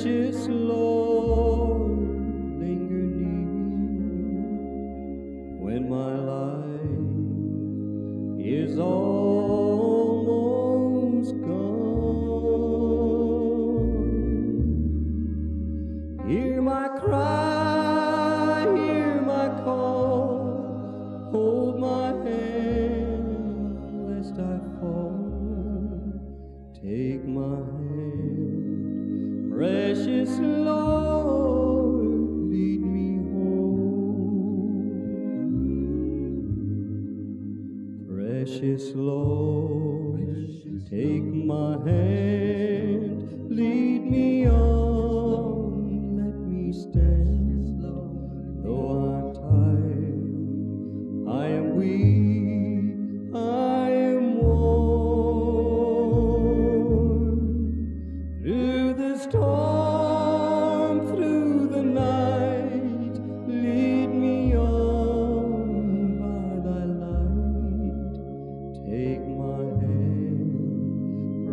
Precious Lord, linger near when my life is almost gone. Hear my cry, hear my call, hold my hand lest I fall. Take my hand, precious Lord, lead me home. Precious Lord, take my hand, lead me on, let me stand. Though I'm tired, I am weak, I am worn. Through the storm, through the night, lead me on by thy light. Take my hand,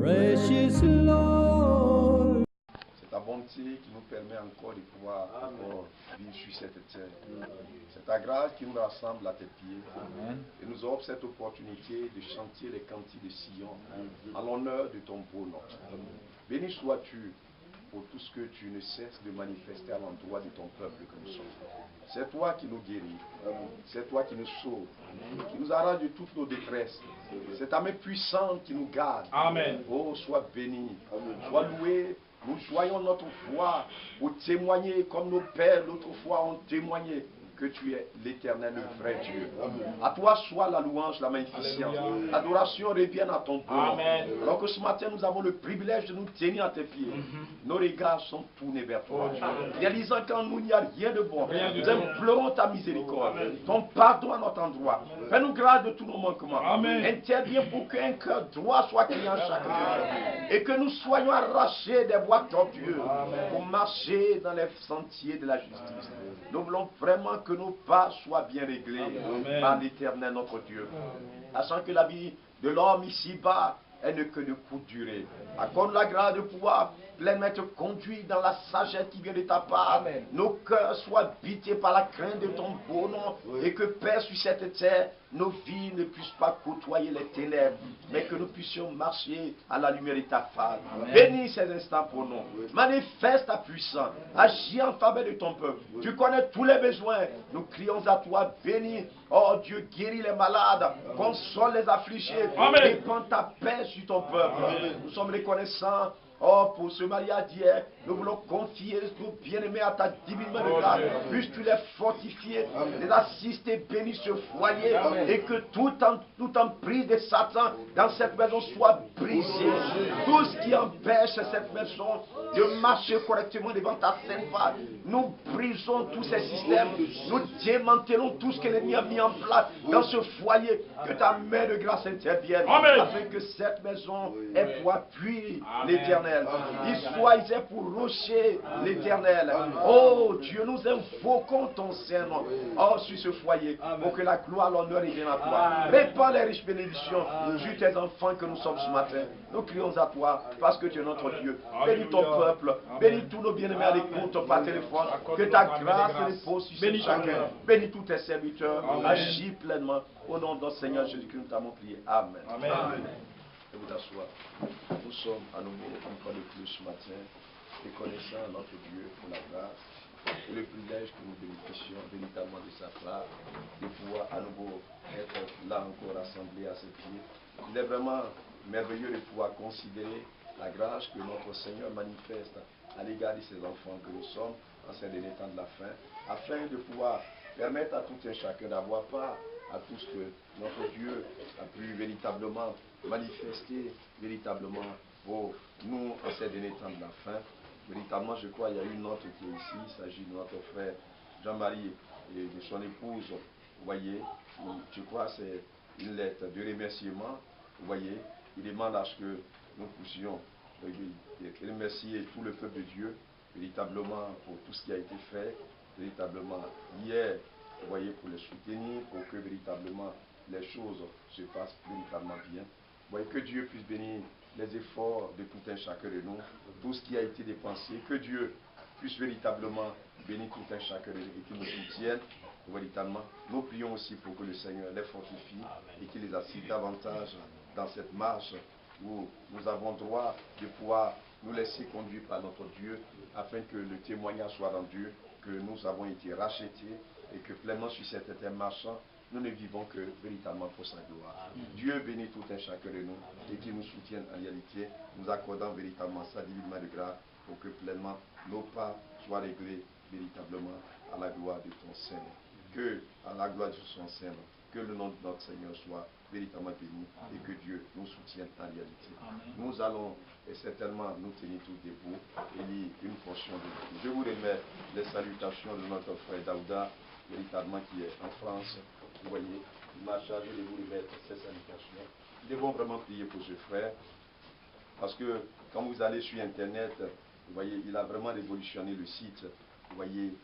precious Lord. C'est ta bonté qui nous permet encore de pouvoir encore vivre sur cette terre. C'est ta grâce qui nous rassemble à tes pieds. Et nous offre cette opportunité de chanter les cantiques de Sion en l'honneur de ton beau nom. Béni sois-tu pour tout ce que tu ne cesses de manifester à l'endroit de ton peuple que nous sommes. C'est toi qui nous guéris. C'est toi qui nous sauves, qui nous arrache de toutes nos détresses. C'est ta main puissante qui nous garde. Amen. Oh, sois béni. Sois loué. Nous joignons notre foi pour témoigner comme nos pères l'autrefois ont témoigné que tu es l'Éternel, le vrai Dieu. À toi soit la louange, la magnificence. L'adoration revienne à ton nom. Alors que ce matin, nous avons le privilège de nous tenir à tes pieds. Nos regards sont tournés vers toi. Réalisant qu'en nous, il n'y a rien de bon. Nous implorons ta miséricorde, ton pardon à notre endroit. Fais-nous grâce de tous nos manquements. Interviens pour qu'un cœur droit soit créé en chacun de nous. Et que nous soyons arrachés des voies tortueuses pour marcher dans les sentiers de la justice. Nous voulons vraiment que nos pas soient bien réglés par l'Éternel notre Dieu. Sachant que la vie de l'homme ici-bas est ne que de courte durée. Accorde la grâce de pouvoir pleinement être conduit dans la sagesse qui vient de ta part. Nos cœurs soient habités par la crainte de ton beau nom. Et que, Père, sur cette terre, nos vies ne puissent pas côtoyer les ténèbres, mais que nous puissions marcher à la lumière de ta face. Bénis ces instants pour nous. Manifeste ta puissance. Agis en faveur de ton peuple. Tu connais tous les besoins. Nous crions à toi, bénis. Oh Dieu, guéris les malades. Console les affligés. Répand ta paix sur ton peuple. Nous sommes reconnaissants. Oh, pour ce mariage d'hier, nous voulons confier nos bien-aimés à ta divine main de grâce. Puisses-tu les fortifier, les assister, bénir ce foyer, et que toute emprise de Satan dans cette maison soit brisée. Tout ce qui empêche cette maison de marcher correctement devant ta sainte face, nous brisons tous ces systèmes, nous démantelons tout ce que l'ennemi a mis en place dans ce foyer. Que ta main de grâce intervienne, afin que cette maison ait pour appui l'Éternel. Il soit ici pour rocher l'Éternel. Oh Dieu, nous invoquons ton Saint-Nom sur ce foyer, pour que la gloire, l'honneur revienne à toi. Répands les riches bénédictions sur tes enfants que nous sommes ce matin. Nous crions à toi parce que tu es notre Dieu. Bénis ton peuple, bénis tous nos bien-aimés à l'écoute par téléphone. Que ta grâce repose sur chacun. Bénis tous tes serviteurs. Agis pleinement. Au nom de notre Seigneur Jésus-Christ, nous t'avons prié. Amen. Et vous asseoir. Nous sommes à nouveau encore de plus ce matin, reconnaissant notre Dieu pour la grâce et le privilège que nous bénéficions véritablement de sa part, de pouvoir à nouveau être là encore rassemblés à ses pieds. Il est vraiment merveilleux de pouvoir considérer la grâce que notre Seigneur manifeste à l'égard de ses enfants que nous sommes en ces derniers temps de la fin, afin de pouvoir permettre à tout un chacun d'avoir part à tout ce que notre Dieu a pu véritablement manifester véritablement pour nous en ces derniers temps de la fin. Véritablement, je crois, il y a une note qui est ici. Il s'agit de notre frère Jean-Marie et de son épouse. Vous voyez, je crois c'est une lettre de remerciement. Vous voyez, il demande à ce que nous puissions remercier tout le peuple de Dieu, véritablement pour tout ce qui a été fait, véritablement hier, vous voyez, pour les soutenir, pour que véritablement les choses se passent véritablement bien. Vous voyez, que Dieu puisse bénir les efforts de tout un chacun de nous, tout ce qui a été dépensé. Que Dieu puisse véritablement bénir tout un chacun de nous et qu'il nous soutienne véritablement. Nous prions aussi pour que le Seigneur les fortifie et qu'il les assiste davantage dans cette marche où nous avons droit de pouvoir nous laisser conduire par notre Dieu afin que le témoignage soit rendu, que nous avons été rachetés et que pleinement sur cette terre marchant, nous ne vivons que véritablement pour sa gloire. Dieu bénit tout un chacun de nous et qu'il nous soutienne en réalité, nous accordant véritablement sa divinement de grâce pour que pleinement nos pas soient réglés véritablement à la gloire de ton Seigneur. Que à la gloire de son Seigneur, que le nom de notre Seigneur soit véritablement béni et que Dieu nous soutienne en réalité. Nous allons certainement nous tenir tous debout et lire une portion de Dieu. Je vous remets les salutations de notre frère Daouda, véritablement qui est en France. Vous voyez, il m'a chargé de vous remettre ces salutations. Nous devons vraiment prier pour ce frère parce que quand vous allez sur Internet, vous voyez, il a vraiment révolutionné le site. Vous voyez,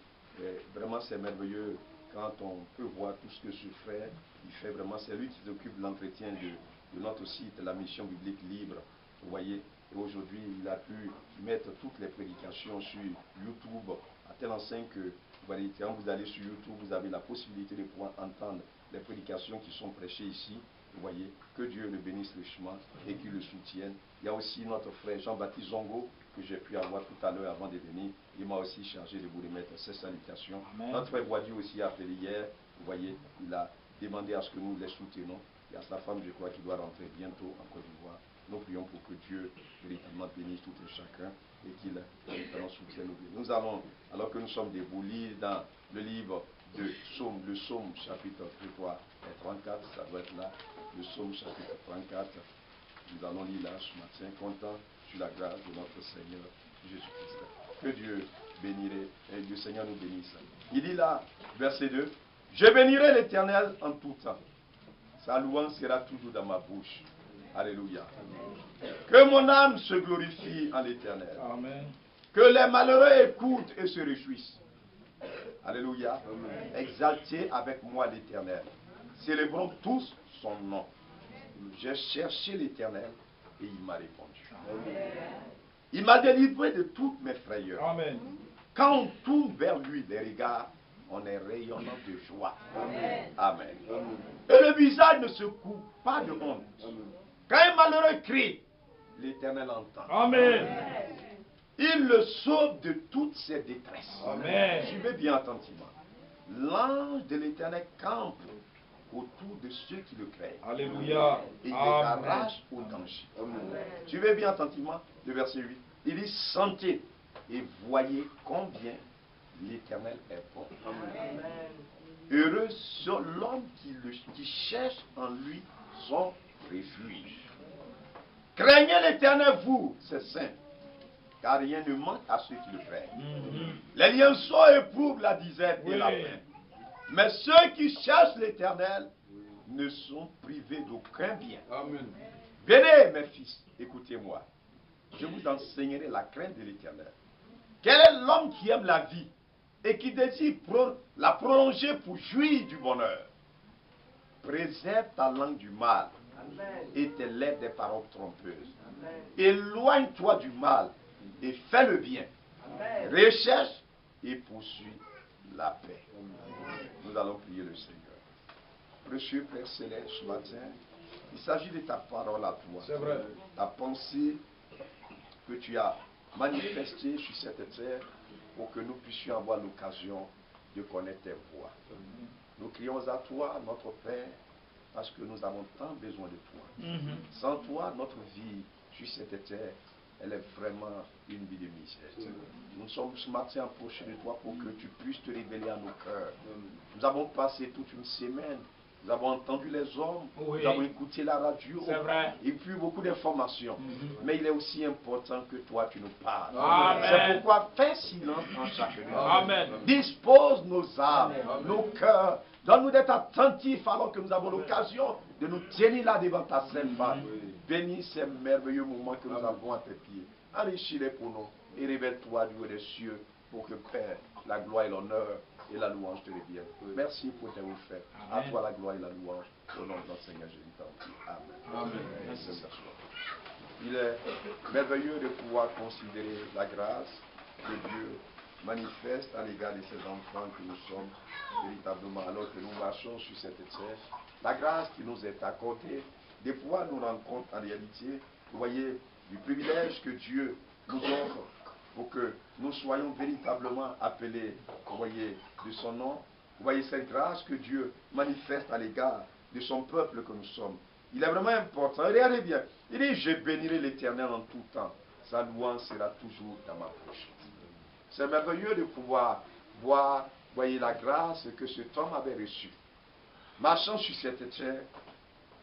vraiment c'est merveilleux quand on peut voir tout ce que ce frère il fait vraiment. C'est lui qui s'occupe de l'entretien de notre site, la mission biblique libre. Vous voyez, et aujourd'hui il a pu mettre toutes les prédications sur YouTube à telle enseigne que vous voyez, quand vous allez sur YouTube, vous avez la possibilité de pouvoir entendre les prédications qui sont prêchées ici. Vous voyez, que Dieu le bénisse richement et qu'il le soutienne. Il y a aussi notre frère Jean-Baptiste Zongo, que j'ai pu avoir tout à l'heure avant de venir. Il m'a aussi chargé de vous remettre ces salutations. Amen. Notre frère Boadieu aussi a appelé hier. Vous voyez, il a demandé à ce que nous les soutenons. Et à sa femme, je crois qu'il doit rentrer bientôt en Côte d'Ivoire. Nous prions pour que Dieu véritablement bénisse tout et chacun et qu'il véritablement soutienne nous. Nous allons, alors que nous sommes debout, lire dans le livre de Psaume, le Psaume chapitre 3 et 34, ça doit être là, le Psaume chapitre 34. Nous allons lire là ce matin, comptant sur la grâce de notre Seigneur Jésus-Christ. Que Dieu bénirait et le Seigneur nous bénisse. Il dit là, verset 2, « Je bénirai l'Éternel en tout temps. Sa louange sera toujours dans ma bouche. » Alléluia. Que mon âme se glorifie en l'Éternel. Amen. Que les malheureux écoutent et se réjouissent. Alléluia. Exaltez avec moi l'Éternel. Célébrons tous son nom. J'ai cherché l'Éternel et il m'a répondu. Amen. Il m'a délivré de toutes mes frayeurs. Amen. Quand on tourne vers lui les regards, on est rayonnant de joie. Amen. Amen. Amen. Et le visage ne se coupe pas de honte. Amen. Quand un malheureux crie, l'Éternel entend. Amen. Il le sauve de toutes ses détresses. Amen. Suivez bien attentivement. L'ange de l'Éternel campe autour de ceux qui le craignent. Alléluia. Et il les arrache au danger. Suivez bien attentivement le verset 8. Il dit, sentez et voyez combien l'Éternel est bon. Amen. Heureux sur l'homme qui cherche en lui son refuge. Craignez l'Éternel, vous, ses saints, car rien ne manque à ceux qui le craignent. Les lionceaux éprouvent la disette et la faim. Mais ceux qui cherchent l'Éternel ne sont privés d'aucun bien. Amen. Venez, mes fils, écoutez-moi. Je vous enseignerai la crainte de l'Éternel. Quel est l'homme qui aime la vie et qui désire la prolonger pour jouir du bonheur? Préserve ta langue du mal. Amen. Et tes lèvres des paroles trompeuses. Amen. Éloigne-toi du mal et fais le bien. Amen. Recherche et poursuis la paix. Amen. Nous allons prier le Seigneur. Précieux Père Céleste, ce matin, il s'agit de ta parole à toi. C'est vrai. Ta pensée que tu as manifestée sur cette terre pour que nous puissions avoir l'occasion de connaître tes voies. Amen. Nous crions à toi, notre Père, parce que nous avons tant besoin de toi. Sans toi, notre vie sur cette terre, elle est vraiment une vie de misère. Nous sommes ce matin approchés de toi pour que tu puisses te révéler à nos cœurs. Nous avons passé toute une semaine. Nous avons entendu les hommes, nous avons écouté la radio, et puis beaucoup d'informations. Mais il est aussi important que toi tu nous parles. C'est pourquoi fais silence en chacun. Dispose nos âmes, nos cœurs. Donne-nous d'être attentifs alors que nous avons l'occasion de nous tenir là devant ta sainte main. Bénis ces merveilleux moments que nous avons à tes pieds. Enrichis-les pour nous et révèle-toi du haut des cieux pour que Père, la gloire et l'honneur et la louange te reviennent. Merci pour tes faits. À toi la gloire et la louange. Au nom de notre Seigneur Jésus. Amen. Amen. Il est merveilleux de pouvoir considérer la grâce que Dieu manifeste à l'égard de ses enfants que nous sommes véritablement alors que nous marchons sur cette terre. La grâce qui nous est accordée de pouvoir nous rendre compte en réalité, vous voyez, du privilège que Dieu nous offre pour que nous soyons véritablement appelés, vous voyez, de son nom. Vous voyez cette grâce que Dieu manifeste à l'égard de son peuple que nous sommes. Il est vraiment important. Regardez bien. Il dit, je bénirai l'Éternel en tout temps. Sa louange sera toujours dans ma bouche. C'est merveilleux de pouvoir voir, voyez, la grâce que cet homme avait reçue. Marchant sur cette terre,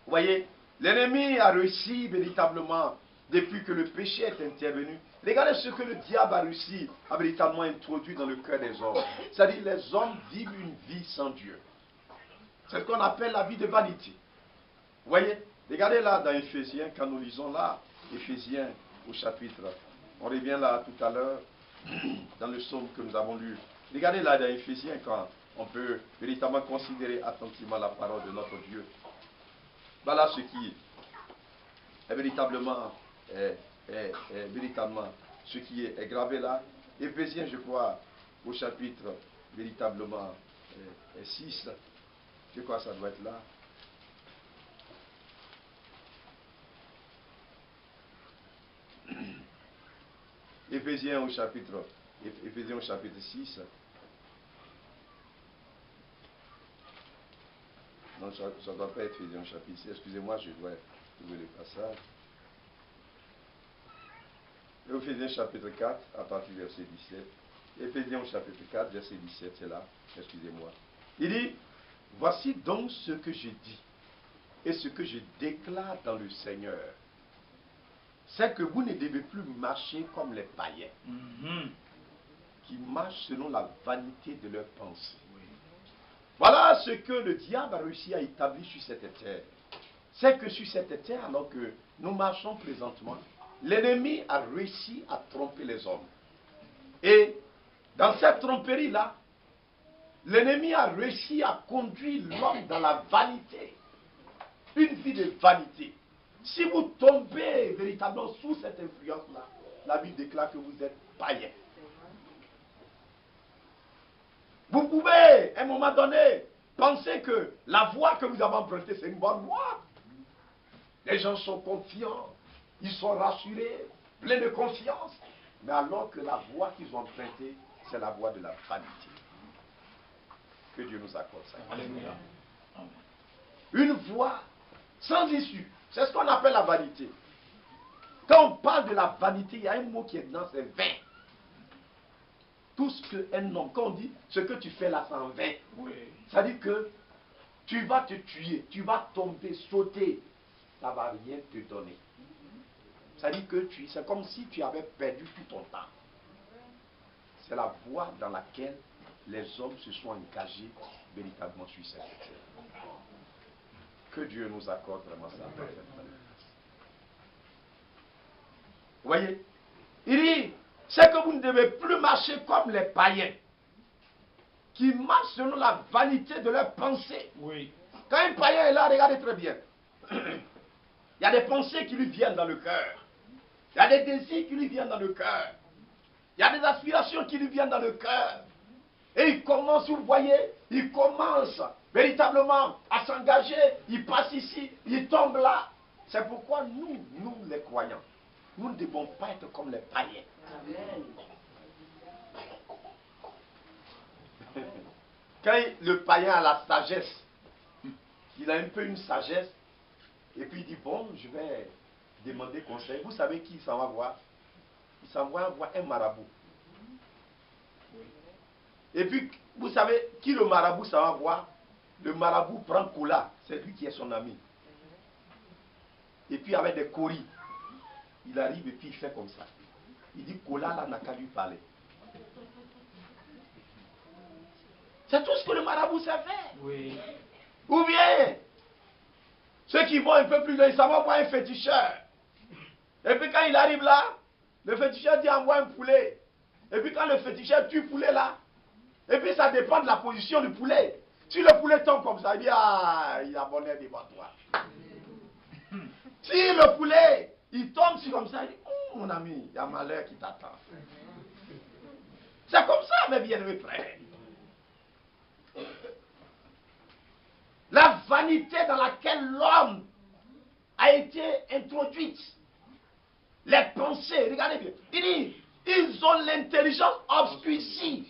vous voyez, l'ennemi a réussi véritablement depuis que le péché est intervenu. Regardez ce que le diable a réussi à véritablement introduire dans le cœur des hommes. C'est-à-dire les hommes vivent une vie sans Dieu. C'est ce qu'on appelle la vie de vanité. Vous voyez, regardez là dans Éphésiens, quand nous lisons là, Éphésiens au chapitre, on revient là tout à l'heure, dans le psaume que nous avons lu. Regardez là dans Éphésiens, quand on peut véritablement considérer attentivement la parole de notre Dieu. Voilà ce qui est véritablement, véritablement ce qui est gravé là. Éphésiens, je crois, au chapitre véritablement 6, je crois que ça doit être là. Éphésiens au chapitre 6. Non, ça ne doit pas être Éphésiens au chapitre 6. Excusez-moi, je dois trouver le passage. Éphésiens chapitre 4, à partir du verset 17. Éphésiens au chapitre 4, verset 17, c'est là. Excusez-moi. Il dit, voici donc ce que j'ai dit et ce que je déclare dans le Seigneur. C'est que vous ne devez plus marcher comme les païens, qui marchent selon la vanité de leurs pensées. Voilà ce que le diable a réussi à établir sur cette terre. C'est que sur cette terre, alors que nous marchons présentement, l'ennemi a réussi à tromper les hommes. Et dans cette tromperie-là, l'ennemi a réussi à conduire l'homme dans la vanité. Une vie de vanité. Si vous tombez véritablement sous cette influence-là, la Bible déclare que vous êtes païen. Vous pouvez, à un moment donné, penser que la voie que vous avez empruntée, c'est une bonne voie. Les gens sont confiants, ils sont rassurés, pleins de confiance. Mais alors que la voie qu'ils ont empruntée, c'est la voie de la vanité. Que Dieu nous accorde ça. Alléluia. Une voie sans issue. C'est ce qu'on appelle la vanité. Quand on parle de la vanité, il y a un mot qui est dedans, c'est vain. Tout ce qu'un homme, quand on dit ce que tu fais là, c'est en vain. Oui. Ça dit que tu vas te tuer, tu vas tomber, sauter. Ça ne va rien te donner. Ça dit que c'est comme si tu avais perdu tout ton temps. C'est la voie dans laquelle les hommes se sont engagés véritablement sur cette terre. Que Dieu nous accorde vraiment ça. Vous voyez? Il dit, c'est que vous ne devez plus marcher comme les païens, qui marchent selon la vanité de leurs pensées. Oui. Quand un païen est là, regardez très bien. Il y a des pensées qui lui viennent dans le cœur. Il y a des désirs qui lui viennent dans le cœur. Il y a des aspirations qui lui viennent dans le cœur. Et il commence, vous voyez, il commence véritablement à s'engager. Il passe ici, il tombe là. C'est pourquoi nous les croyants, nous ne devons pas être comme les païens. Amen. Quand le païen a la sagesse, il a un peu une sagesse, et puis il dit, bon, je vais demander conseil. Vous savez qui il s'en va voir? Il s'en va voir un marabout. Et puis, vous savez qui le marabout s'en va voir? Le marabout prend Kola, c'est lui qui est son ami. Et puis avec des coris, il arrive et puis il fait comme ça. Il dit, Kola là n'a qu'à lui parler. C'est tout ce que le marabout sait faire. Oui. Ou bien, ceux qui vont un peu plus loin, ils s'en vont voir un féticheur. Et puis quand il arrive là, le féticheur dit envoie un poulet. Et puis quand le féticheur tue le poulet là, et puis ça dépend de la position du poulet. Si le poulet tombe comme ça, il dit, ah, il a bonheur devant toi. Si le poulet il tombe sur comme ça, il dit, oh, mon ami, il y a malheur qui t'attend. C'est comme ça, mes bien-aimés frères. La vanité dans laquelle l'homme a été introduite, les pensées, regardez bien, il dit, ils ont l'intelligence obscurcie.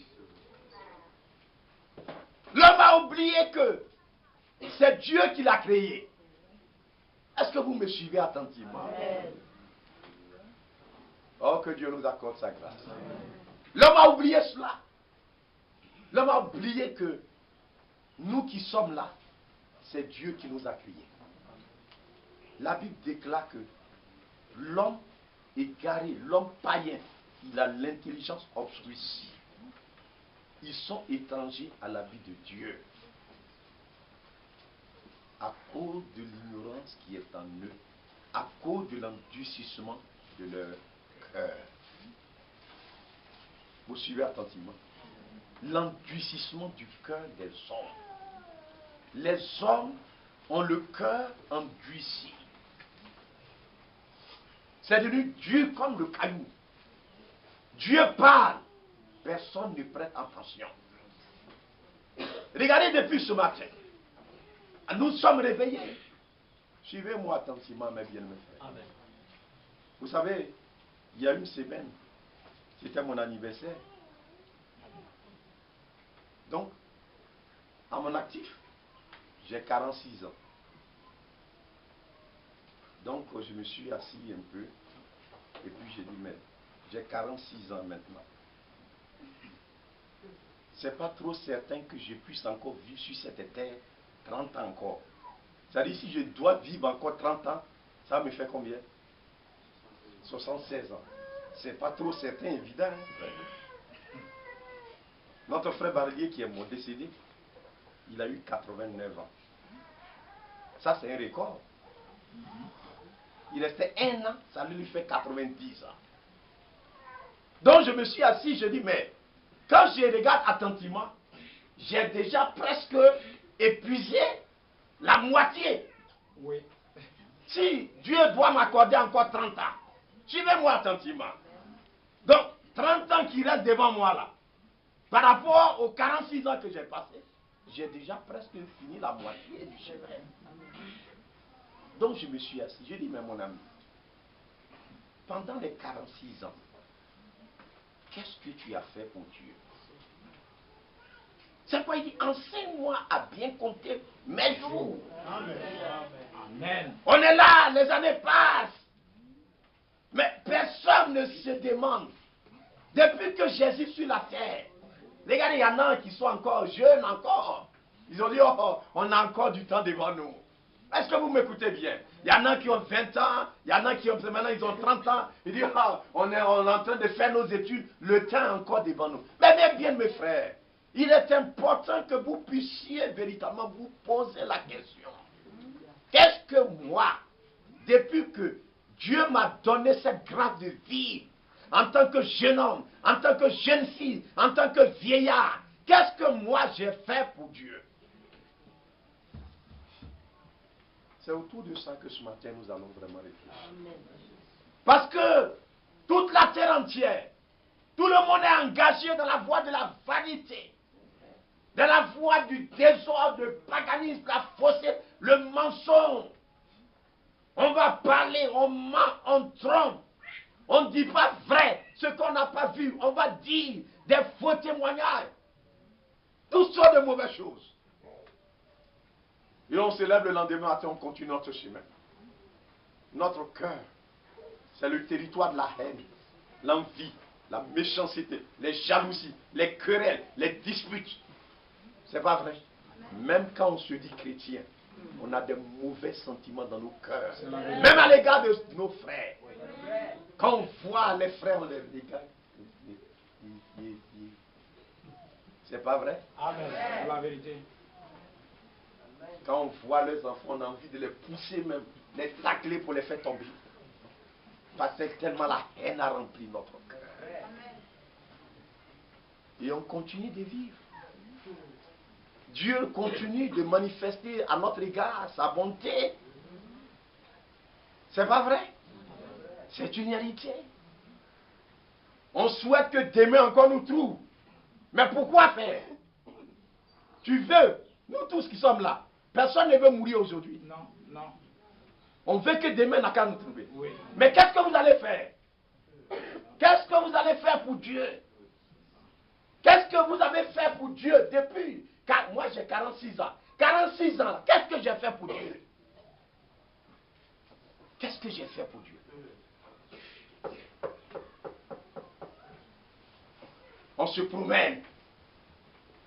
L'homme a oublié que c'est Dieu qui l'a créé. Est-ce que vous me suivez attentivement? Oh, que Dieu nous accorde sa grâce. L'homme a oublié cela. L'homme a oublié que nous qui sommes là, c'est Dieu qui nous a créés. La Bible déclare que l'homme égaré, l'homme païen, il a l'intelligence obscurcie. Ils sont étrangers à la vie de Dieu à cause de l'ignorance qui est en eux, à cause de l'endurcissement de leur cœur. Vous suivez attentivement. L'endurcissement du cœur des hommes. Les hommes ont le cœur endurci. C'est devenu dur comme le caillou. Dieu parle. Personne ne prête attention. Regardez depuis ce matin. Nous sommes réveillés. Suivez-moi attentivement, mes bien-aimés frères. Amen. Vous savez, il y a une semaine, c'était mon anniversaire. Donc, à mon actif, j'ai 46 ans. Donc, je me suis assis un peu. Et puis, j'ai dit, mais j'ai 46 ans maintenant. C'est pas trop certain que je puisse encore vivre sur cette terre 30 ans encore. C'est-à-dire, si je dois vivre encore 30 ans, ça me fait combien? 76 ans. C'est pas trop certain, évident. Hein? Notre frère Barlier qui est mort décédé, il a eu 89 ans. Ça, c'est un record. Il restait un an, ça lui fait 90 ans. Donc, je me suis assis, je dis, mais quand je regarde attentivement, j'ai déjà presque épuisé la moitié. Oui. Si Dieu doit m'accorder encore 30 ans, suivez-moi attentivement. Donc, 30 ans qui restent devant moi là, par rapport aux 46 ans que j'ai passés, j'ai déjà presque fini la moitié du chemin. Donc, je me suis assis, je dis, mais mon ami, pendant les 46 ans, qu'est-ce que tu as fait pour Dieu? C'est quoi il dit, enseigne-moi à bien compter mes jours. Amen. On est là, les années passent. Mais personne ne se demande. Depuis que Jésus est sur la terre, regardez, il y en a qui sont encore jeunes encore. Ils ont dit, oh, on a encore du temps devant nous. Est-ce que vous m'écoutez bien? Il y en a qui ont 20 ans, il y en a qui ont, maintenant ils ont 30 ans. Ils disent, oh, on est en train de faire nos études, le temps est encore devant nous. Mais bien mes frères, il est important que vous puissiez véritablement vous poser la question. Qu'est-ce que moi, depuis que Dieu m'a donné cette grâce de vie, en tant que jeune homme, en tant que jeune fille, en tant que vieillard, qu'est-ce que moi j'ai fait pour Dieu? C'est autour de ça que ce matin nous allons vraiment réfléchir. Parce que toute la terre entière, tout le monde est engagé dans la voie de la vanité, dans la voie du désordre, du paganisme, la fausseté, le mensonge. On va parler, on ment, on trompe. On ne dit pas vrai, ce qu'on n'a pas vu. On va dire des faux témoignages. Toutes sortes de mauvaises choses. Et on se lève le lendemain matin, on continue notre chemin. Notre cœur, c'est le territoire de la haine, l'envie, la méchanceté, les jalousies, les querelles, les disputes. C'est pas vrai. Même quand on se dit chrétien, on a des mauvais sentiments dans nos cœurs. Même à l'égard de nos frères. Quand on voit les frères, on les regarde. C'est pas vrai? Amen. C'est la vérité. Quand on voit les enfants, on a envie de les pousser même, les tacler pour les faire tomber. Parce que tellement la haine a rempli notre cœur. Et on continue de vivre. Dieu continue de manifester à notre égard sa bonté. C'est pas vrai? C'est une réalité. On souhaite que demain encore nous trouve. Mais pourquoi faire? Tu veux, nous tous qui sommes là, personne ne veut mourir aujourd'hui. Non, non. On veut que demain n'a qu'à nous trouver. Oui. Mais qu'est-ce que vous allez faire? Qu'est-ce que vous allez faire pour Dieu? Qu'est-ce que vous avez fait pour Dieu depuis? Car moi j'ai 46 ans. 46 ans, qu'est-ce que j'ai fait pour Dieu? Qu'est-ce que j'ai fait pour Dieu? On se promène.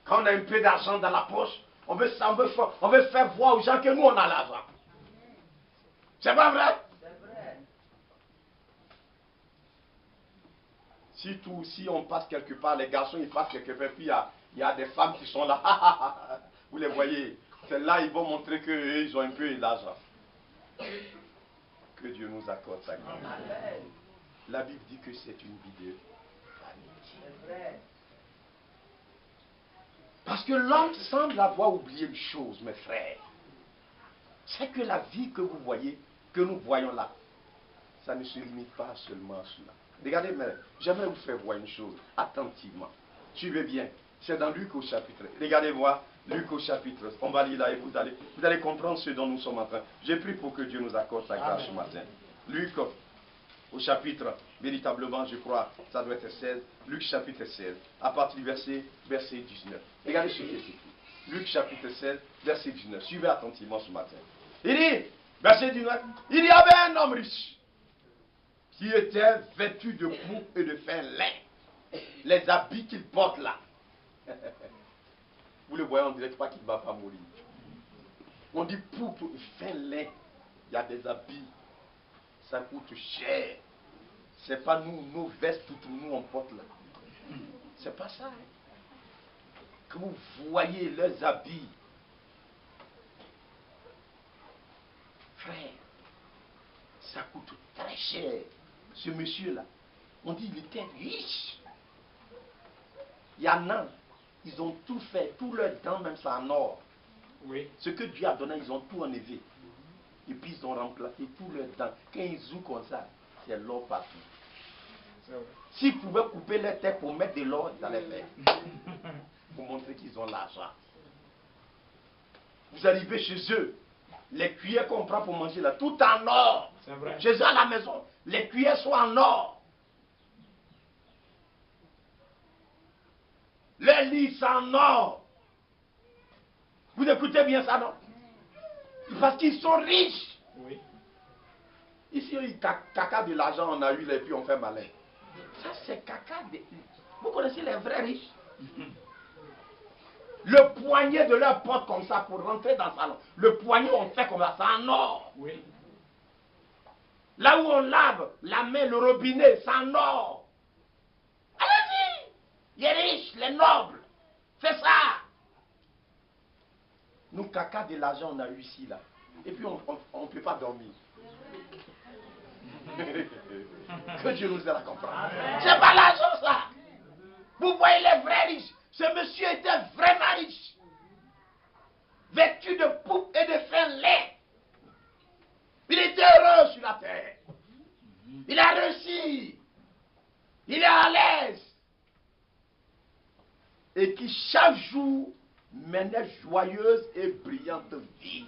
Quand on a un peu d'argent dans la poche, on veut faire voir aux gens que nous on a l'argent. C'est pas vrai? C'est vrai. Si on passe quelque part, les garçons ils passent quelque part, puis il y a des femmes qui sont là. Vous les voyez. C'est là ils vont montrer qu'ils ont un peu d'argent. Que Dieu nous accorde sa grâce. La Bible dit que c'est une vie de vanité. C'est vrai. Parce que l'homme semble avoir oublié une chose, mes frères. C'est que la vie que vous voyez, que nous voyons là, ça ne se limite pas seulement à cela. Regardez, mais j'aimerais vous faire voir une chose attentivement. Suivez bien. C'est dans Luc au chapitre. Regardez voir Luc au chapitre. On va lire là et vous allez comprendre ce dont nous sommes en train. J'ai prié pour que Dieu nous accorde sa grâce ce matin. Luc au chapitre, véritablement, je crois, ça doit être 16. Luc chapitre 16, à partir du verset 19. Regardez ce qui est écrit. Luc chapitre 16, verset 19. Suivez attentivement ce matin. Il dit, verset 19, il y avait un homme riche qui était vêtu de pourpre et de fin lin. Les habits qu'il porte là. Vous le voyez, on ne dirait pas qu'il ne va pas mourir. On dit pourpre et fin lin. Il y a des habits. Ça coûte cher. C'est pas nos vestes, tout nous on porte là. C'est pas ça. Hein. Que vous voyez leurs habits. Frère, ça coûte très cher. Ce monsieur-là, on dit qu'il était riche. Il y en a, ils ont tout fait, tous leurs dents, même ça en or. Oui. Ce que Dieu a donné, ils ont tout enlevé. Et puis ils ont remplacé tous leurs dents. Quand ils jouent comme ça, c'est l'or partout. S'ils pouvaient couper leur tête pour mettre de l'or, ils allaient faire. Pour montrer qu'ils ont l'argent. Vous arrivez chez eux, les cuillères qu'on prend pour manger là, tout en or. C'est vrai. Chez eux à la maison, les cuillères sont en or. Les lits sont en or. Vous écoutez bien ça, non? Parce qu'ils sont riches. Oui. Ici, caca de l'argent, on a eu et puis on fait malin. Ça, c'est caca de... Vous connaissez les vrais riches? Le poignet de leur porte comme ça pour rentrer dans le salon. Le poignet, on fait comme ça, c'est en or. Oui. Là où on lave la main, le robinet, c'est en or. Allez-y! Les riches, les nobles. C'est ça. Nous, caca de l'argent, on a eu ici, là. Et puis, on ne peut pas dormir. Que Dieu nous aide à comprendre. C'est pas l'argent, ça. Vous voyez les vrais riches. Ce monsieur était vraiment riche. Vêtu de pourpre et de fin lin. Il était heureux sur la terre. Il a réussi. Il est à l'aise. Et qui chaque jour menait joyeuse et brillante vie.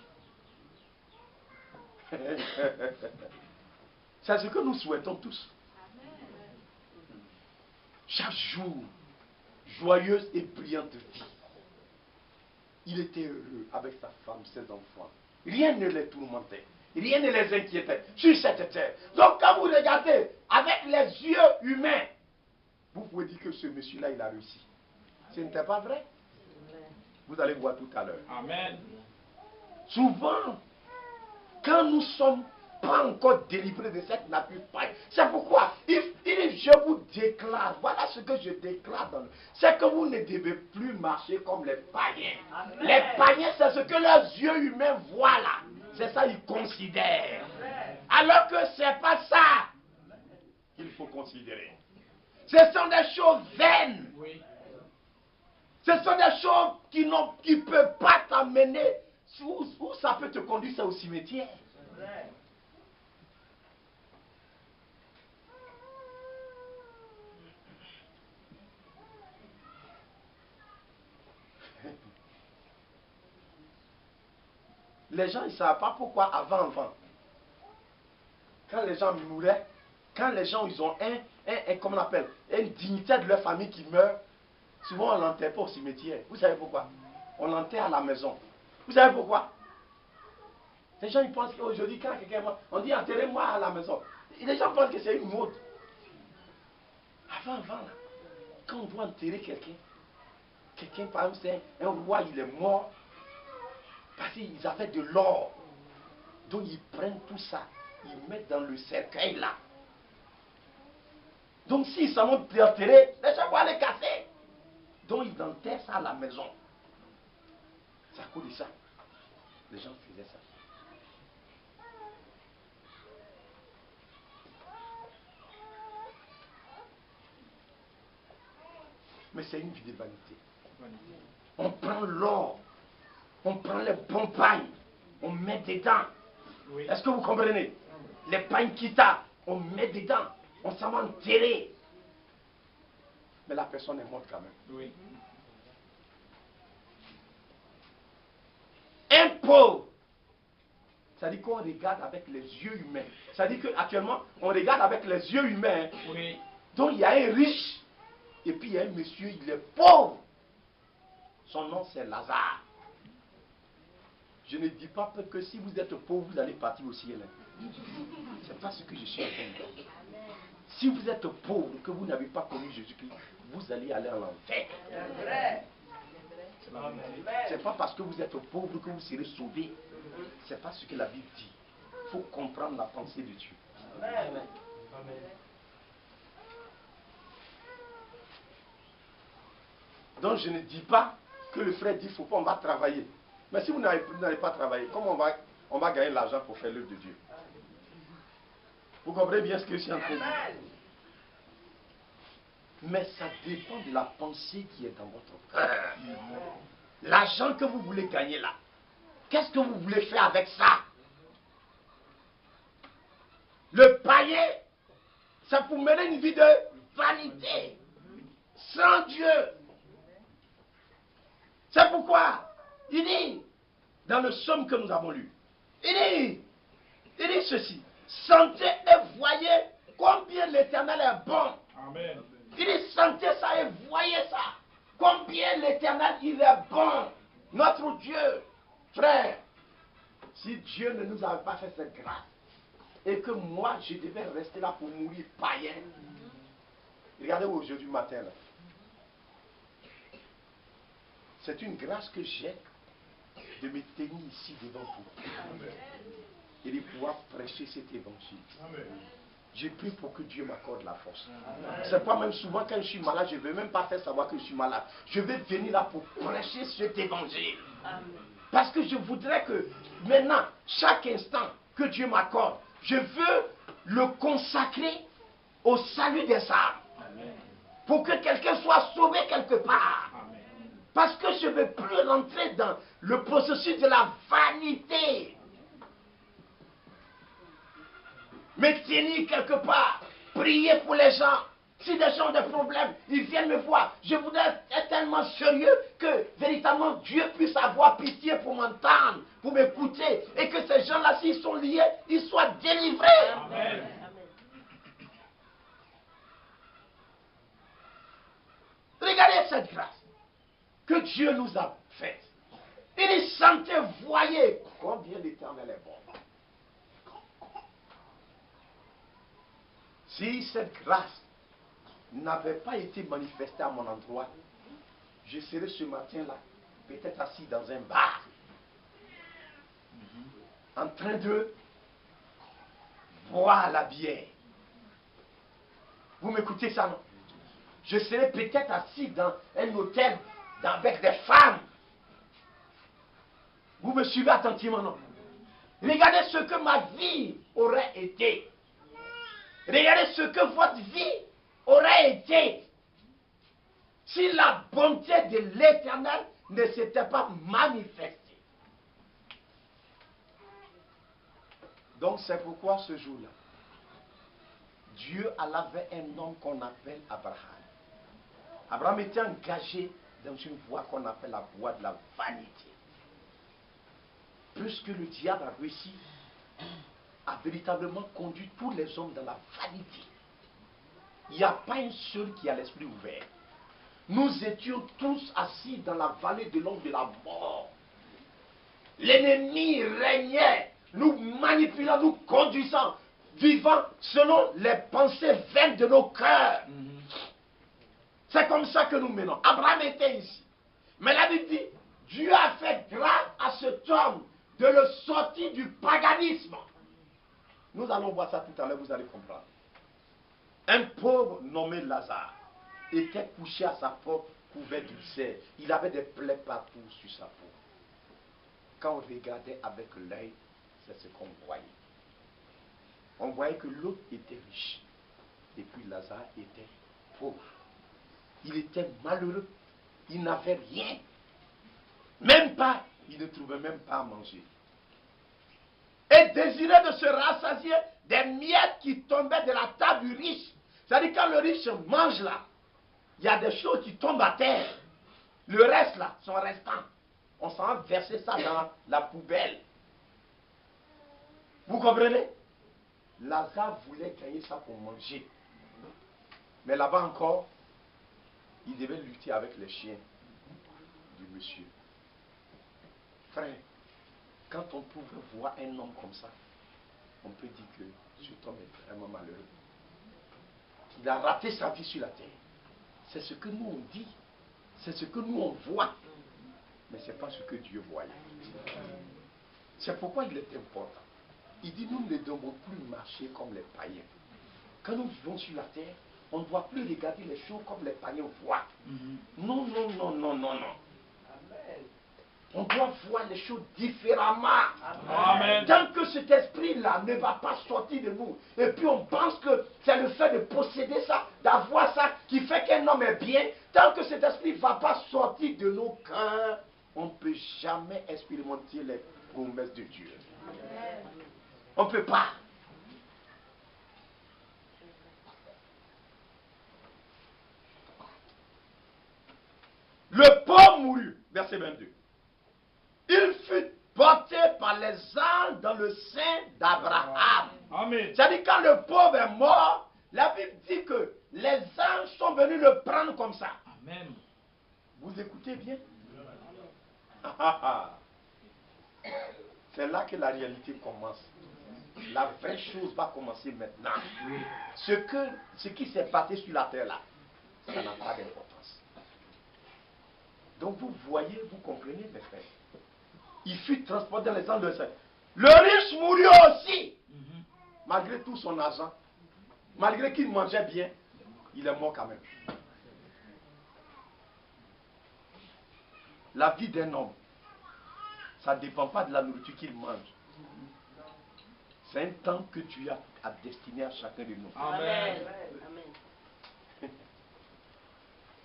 C'est ce que nous souhaitons tous. Chaque jour, joyeuse et brillante vie. Il était heureux avec sa femme, ses enfants. Rien ne les tourmentait. Rien ne les inquiétait sur cette terre. Donc quand vous regardez avec les yeux humains, vous pouvez dire que ce monsieur-là, il a réussi. Ce n'était pas vrai? Vous allez voir tout à l'heure. Amen. Souvent, quand nous sommes pas encore délivrés de cette nature païenne, c'est pourquoi je vous déclare, voilà ce que je déclare, c'est que vous ne devez plus marcher comme les païens. Amen. Les païens, c'est ce que leurs yeux humains voient là. C'est ça qu'ils considèrent. Alors que c'est pas ça qu'il faut considérer. Ce sont des choses vaines. Oui. Ce sont des choses qui ne peuvent pas t'amener où ça peut te conduire, c'est au cimetière. les gens, ils ne savent pas pourquoi avant, quand les gens mouraient, quand les gens, ils ont comment on appelle, une dignité de leur famille qui meurt, souvent on l'enterre pas au cimetière. Vous savez pourquoi? On l'enterre à la maison. Vous savez pourquoi? Les gens, ils pensent qu'aujourd'hui, quand quelqu'un meurt, on dit enterrez-moi à la maison. Et les gens pensent que c'est une mode. Avant, là, quand on doit enterrer quelqu'un, par exemple, c'est un roi, il est mort, parce qu'ils avaient de l'or. Donc ils prennent tout ça, ils mettent dans le cercueil là. Donc s'ils s'en vont enterrer, les gens vont aller casser. Donc ils enterrent ça à la maison. C'est à cause de ça. Les gens faisaient ça. Mais c'est une vie de vanité. On prend l'or, on prend les bons pagnes, on met dedans. Oui. Est-ce que vous comprenez? Les pagnes kita, on met dedans, on s'en va enterrer. Mais la personne est morte quand même. Oui. Un pauvre, ça dit qu'on regarde avec les yeux humains. Ça dit qu'actuellement, on regarde avec les yeux humains. Oui. Donc il y a un riche, et puis il y a un monsieur, il est pauvre. Son nom c'est Lazare. Je ne dis pas que si vous êtes pauvre, vous allez partir au ciel. Ce n'est pas ce que je suis en train de dire. Si vous êtes pauvre, que vous n'avez pas connu Jésus-Christ, vous allez aller en enfer. Ce n'est pas parce que vous êtes pauvre que vous serez sauvé. Ce n'est pas ce que la Bible dit. Il faut comprendre la pensée de Dieu. Amen. Donc je ne dis pas que le frère dit, il faut pas, on va travailler. Mais si vous n'allez pas travailler, comment on va gagner l'argent pour faire l'œuvre de Dieu? Vous comprenez bien ce que je suis en train de dire? Mais ça dépend de la pensée qui est dans votre cœur. L'argent que vous voulez gagner là, qu'est-ce que vous voulez faire avec ça? Le païen, ça pour mener une vie de vanité, sans Dieu. C'est pourquoi il dit, dans le psaume que nous avons lu, il dit ceci: sentez et voyez combien l'Éternel est bon. Amen. Il dit, sentez ça et voyez ça. Combien l'Éternel, il est bon. Notre Dieu, frère, si Dieu ne nous avait pas fait cette grâce, et que moi, je devais rester là pour mourir païen. Regardez aujourd'hui matin là. C'est une grâce que j'ai de me tenir ici devant vous. Amen. Et de pouvoir prêcher cet évangile. Amen. Je prie pour que Dieu m'accorde la force. C'est pas même souvent quand je suis malade, je ne veux même pas faire savoir que je suis malade. Je vais venir là pour prêcher cet évangile. Amen. Parce que je voudrais que maintenant, chaque instant que Dieu m'accorde, je veux le consacrer au salut des âmes. Amen. Pour que quelqu'un soit sauvé quelque part. Amen. Parce que je ne veux plus rentrer dans le processus de la vanité. Me tenir quelque part, prier pour les gens. Si des gens ont des problèmes, ils viennent me voir. Je voudrais être tellement sérieux que véritablement Dieu puisse avoir pitié pour m'entendre, pour m'écouter. Et que ces gens-là, s'ils sont liés, ils soient délivrés. Amen. Regardez cette grâce que Dieu nous a faite. Il dit, sentez, voyez combien l'Éternel est bon. Si cette grâce n'avait pas été manifestée à mon endroit, je serais ce matin-là, peut-être assis dans un bar, en train de boire la bière. Vous m'écoutez ça, non? Je serais peut-être assis dans un hôtel avec des femmes. Vous me suivez attentivement, non? Regardez ce que ma vie aurait été. Regardez ce que votre vie aurait été si la bonté de l'Éternel ne s'était pas manifestée. Donc c'est pourquoi ce jour-là, Dieu avait un homme qu'on appelle Abraham. Abraham était engagé dans une voie qu'on appelle la voie de la vanité. puisque le diable a réussi à véritablement conduire tous les hommes dans la vanité. Il n'y a pas un seul qui a l'esprit ouvert. Nous étions tous assis dans la vallée de l'ombre de la mort. L'ennemi régnait, nous manipulant, nous conduisant, vivant selon les pensées vaines de nos cœurs. C'est comme ça que nous menons. Abraham était ici. Mais la Bible dit, Dieu a fait grâce à cet homme de le sortir du paganisme. Nous allons voir ça tout à l'heure, vous allez comprendre. Un pauvre nommé Lazare était couché à sa porte couvert d'ulcères. Il avait des plaies partout sur sa peau. Quand on regardait avec l'œil, c'est ce qu'on voyait. On voyait que l'autre était riche. Et puis Lazare était pauvre. Il était malheureux. Il n'avait rien. Même pas, il ne trouvait même pas à manger. Et désirait de se rassasier des miettes qui tombaient de la table du riche. C'est-à-dire quand le riche mange là, il y a des choses qui tombent à terre. Le reste là, son restant, on s'en va verser ça dans la poubelle. Vous comprenez? Lazare voulait gagner ça pour manger. Mais là-bas encore, il devait lutter avec les chiens du monsieur. Frère, quand on pouvait voir un homme comme ça, on peut dire que cet homme est vraiment malheureux. Il a raté sa vie sur la terre. C'est ce que nous on dit. C'est ce que nous on voit. Mais ce n'est pas ce que Dieu voyait. C'est pourquoi il est important. Il dit, nous ne devons plus marcher comme les païens. Quand nous vivons sur la terre, on ne doit plus regarder les choses comme les païens voient. Non, non, non, non, non, non. On doit voir les choses différemment. Amen. Tant que cet esprit-là ne va pas sortir de nous, et puis on pense que c'est le fait de posséder ça, d'avoir ça, qui fait qu'un homme est bien, tant que cet esprit ne va pas sortir de nos cœurs, on ne peut jamais expérimenter les promesses de Dieu. Amen. On ne peut pas. Le pauvre mourut, verset 22. Il fut porté par les anges dans le sein d'Abraham. Amen. C'est-à-dire quand le pauvre est mort, la Bible dit que les anges sont venus le prendre comme ça. Amen. Vous écoutez bien? C'est là que la réalité commence. La vraie chose va commencer maintenant. Oui. Ce qui s'est passé sur la terre là, ça n'a pas d'importance. Donc vous voyez, vous comprenez mes frères. Il fut transporté dans les anges de Saint. Le riche mourut aussi. Malgré tout son argent, malgré qu'il mangeait bien, il est mort quand même. La vie d'un homme, ça ne dépend pas de la nourriture qu'il mange. C'est un temps que Dieu a destiné à chacun de nous. Amen. Amen.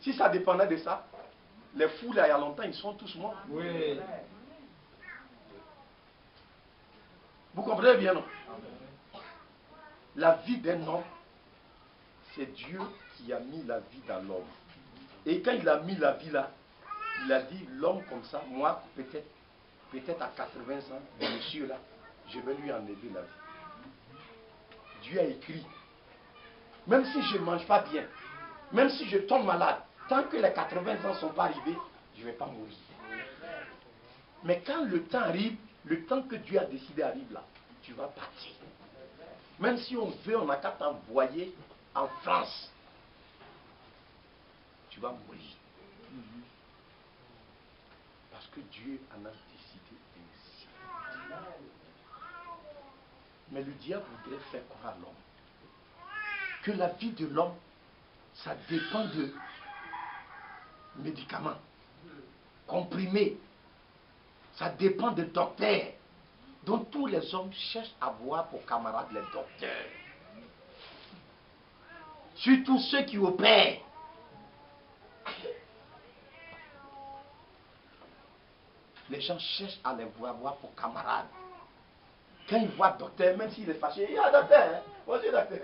Si ça dépendait de ça, les fous là il y a longtemps, ils sont tous morts. Oui. Vous comprenez bien, non? La vie d'un homme, c'est Dieu qui a mis la vie dans l'homme. Et quand il a mis la vie là, il a dit, l'homme comme ça, moi, peut-être à 80 ans, le monsieur là, je vais lui enlever la vie. Dieu a écrit, même si je ne mange pas bien, même si je tombe malade, tant que les 80 ans ne sont pas arrivés, je ne vais pas mourir. Mais quand le temps arrive, le temps que Dieu a décidé arrive là, tu vas partir. Même si on veut, on n'a qu'à t'envoyer en France. Tu vas mourir. Parce que Dieu en a décidé ainsi. Mais le diable voudrait faire croire à l'homme que la vie de l'homme, ça dépend de médicaments, comprimés. Ça dépend de docteurs. Donc tous les hommes cherchent à voir pour camarades les docteurs. Surtout ceux qui opèrent. Les gens cherchent à les voir pour camarades. Quand ils voient le docteur, même s'il est fâché, il y a un docteur, hein? Vas-y docteur,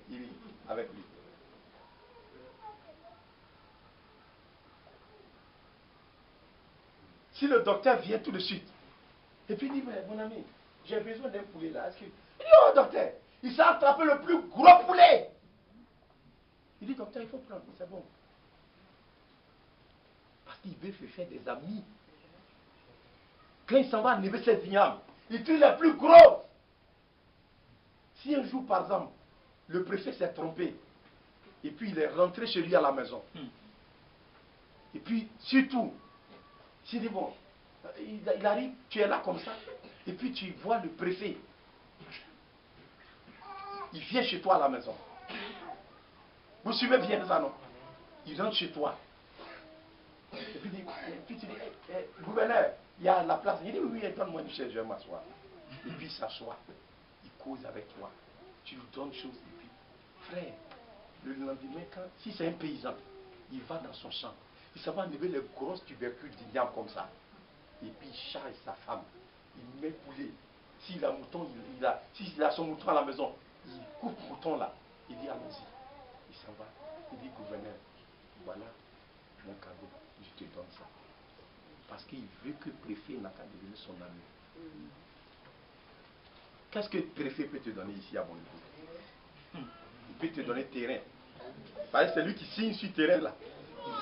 il est avec lui. Si le docteur vient tout de suite, Et puis il dit, mais mon ami, j'ai besoin d'un poulet là. Il dit, oh docteur, il s'est attrapé le plus gros poulet. Il dit, docteur, il faut prendre, c'est bon. Parce qu'il veut se faire des amis. Quand il s'en va enlever ses vignobles, il tue les plus gros. Si un jour, par exemple, le préfet s'est trompé, et puis il est rentré chez lui à la maison, et puis surtout, s'il dit, bon, il arrive, tu es là comme ça, et puis tu vois le préfet, il vient chez toi à la maison. Vous suivez bien ça, non? Il rentre chez toi. Et puis tu dis, gouverneur, il y a la place. Il dit, oui, donne-moi une chaise, je vais m'asseoir. Et puis il s'assoit, il cause avec toi. Tu lui donnes chose. Et puis, frère, le lendemain, si c'est un paysan, il va dans son champ. Il s'en va enlever les grosses tubercules d'igname comme ça. Et puis il charge sa femme. Il met poulet. S'il a mouton, s'il a son mouton à la maison, il coupe le mouton là. Il dit, allons-y. Il s'en va. Il dit, gouverneur, voilà mon cadeau. Je te donne ça. Parce qu'il veut que le préfet n'a qu'à devenir son ami. Qu'est-ce que le préfet peut te donner ici à mon époux? Il peut te donner terrain. C'est lui qui signe sur terrain là.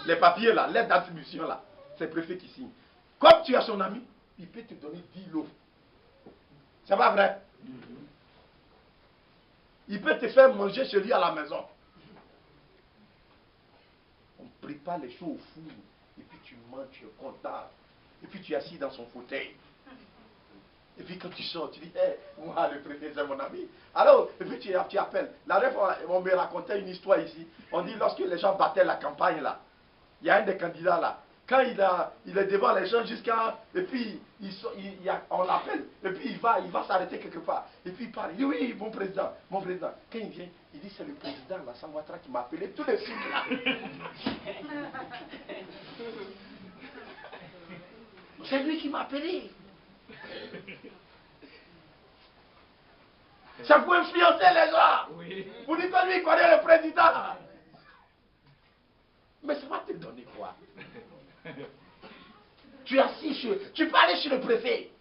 Les papiers là, l'aide d'attribution là. C'est le préfet qui signe. Comme tu as son ami, il peut te donner 10 lots. C'est pas vrai? Il peut te faire manger chez lui à la maison. On prépare les choses au four. Et puis tu manges, tu es content. Et puis tu es assis dans son fauteuil. Et puis quand tu sors, tu dis, moi le préfet c'est mon ami. Alors, et puis tu appelles. La dernière fois, on me racontait une histoire ici. On dit, lorsque les gens battaient la campagne là, il y a un des candidats là. Quand il est devant les gens jusqu'à... Et puis, on l'appelle. Et puis, il va s'arrêter quelque part. Et puis, il parle. Il dit, oui, mon président. Quand il vient, il dit, c'est le président, là, Sangwatra, qui m'a appelé tous les films, là. C'est lui qui m'a appelé. Ça peut influencer les gens. Oui. Vous dites que lui, il connaît le président. Mais ça va te donner quoi? Tu es assis tu peux aller chez le préfet.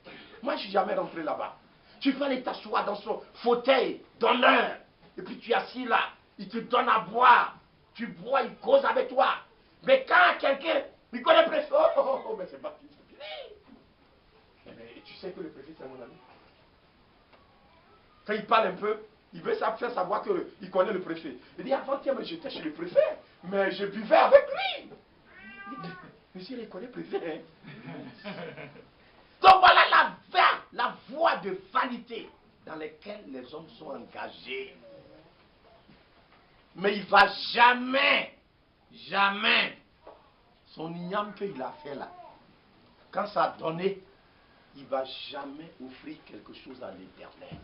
Moi, je ne suis jamais rentré là-bas. Tu peux aller t'asseoir dans son fauteuil d'honneur. Et puis tu es assis là. Il te donne à boire. Tu bois, il cause avec toi. Mais quand quelqu'un, il connaît le préfet. Oh, mais c'est pas fini. Mais tu sais que le préfet, c'est mon ami. Quand il parle un peu, il veut faire savoir qu'il connaît le préfet. Il dit, avant-hier, j'étais chez le préfet, mais je buvais avec lui. Monsieur, il connaît le préfet. Hein? Donc voilà la voie de vanité dans laquelle les hommes sont engagés. Mais il ne va jamais, son igname qu'il a fait là, quand ça a donné, il ne va jamais offrir quelque chose à l'Éternel.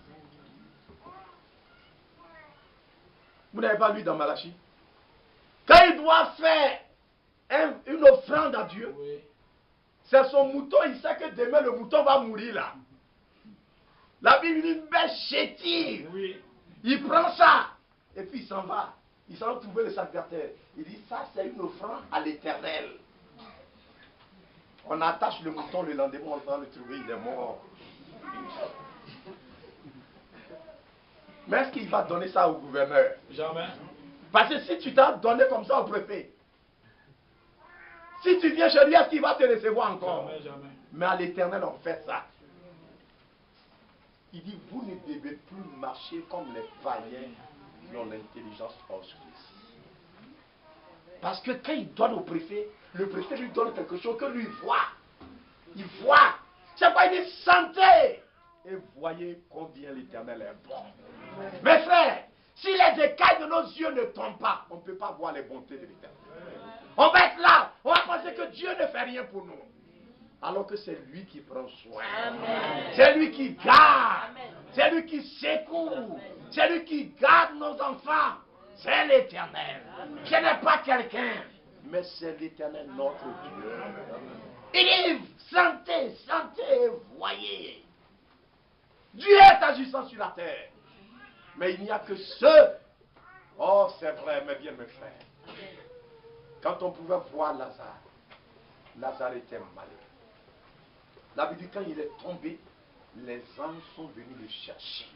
Vous n'avez pas lu dans Malachie? Quand il doit faire une offrande à Dieu, oui, c'est son mouton, il sait que demain le mouton va mourir là. La Bible dit une belle chétive. Oui. Il prend ça et puis il s'en va. Il s'en va trouver le sacrificateur. Il dit, ça c'est une offrande à l'Éternel. On attache le mouton, le lendemain on va le trouver, il est mort. Mais est-ce qu'il va donner ça au gouverneur? Jamais. Parce que si tu t'as donné comme ça au préfet, si tu viens chez lui, est-ce qu'il va te recevoir encore? Jamais. Mais à l'Éternel, on fait ça. Il dit, vous ne devez plus marcher comme les païens qui ont l'intelligence obscure. Parce que quand il donne au préfet, le préfet lui donne quelque chose que lui voit. Il voit. C'est pas une santé. Et voyez combien l'Éternel est bon. Mes frères, si les écailles de nos yeux ne tombent pas, on ne peut pas voir les bontés de l'Éternel. On va être là, on va penser que Dieu ne fait rien pour nous. Alors que c'est lui qui prend soin. C'est lui qui garde. C'est lui qui secoue. C'est lui qui garde nos enfants. C'est l'Éternel. Ce n'est pas quelqu'un, mais c'est l'Éternel notre Dieu. Il dit, sentez, voyez. Dieu est agissant sur la terre. Mais il n'y a que ceux. Oh, c'est vrai, mais bien mes frères. Quand on pouvait voir Lazare était malade. La Bible dit quand il est tombé, les anges sont venus le chercher.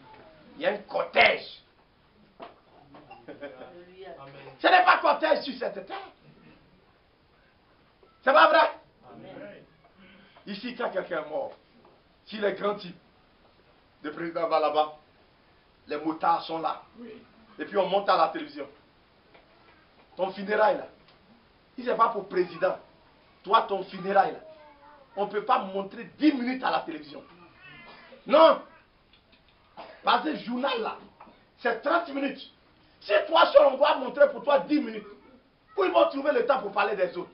Il y a un cortège. Ce n'est pas cortège sur cette terre. C'est pas vrai? Amen. Ici, quand quelqu'un est mort, si les grands types, le président va là-bas, les motards sont là, et puis on monte à la télévision. Ton funérail là, si ce n'est pas pour le président, toi ton funérail là, on ne peut pas montrer 10 minutes à la télévision. Non! Parce que le journal là, c'est 30 minutes. Si toi seul on doit montrer pour toi 10 minutes, où ils vont trouver le temps pour parler des autres?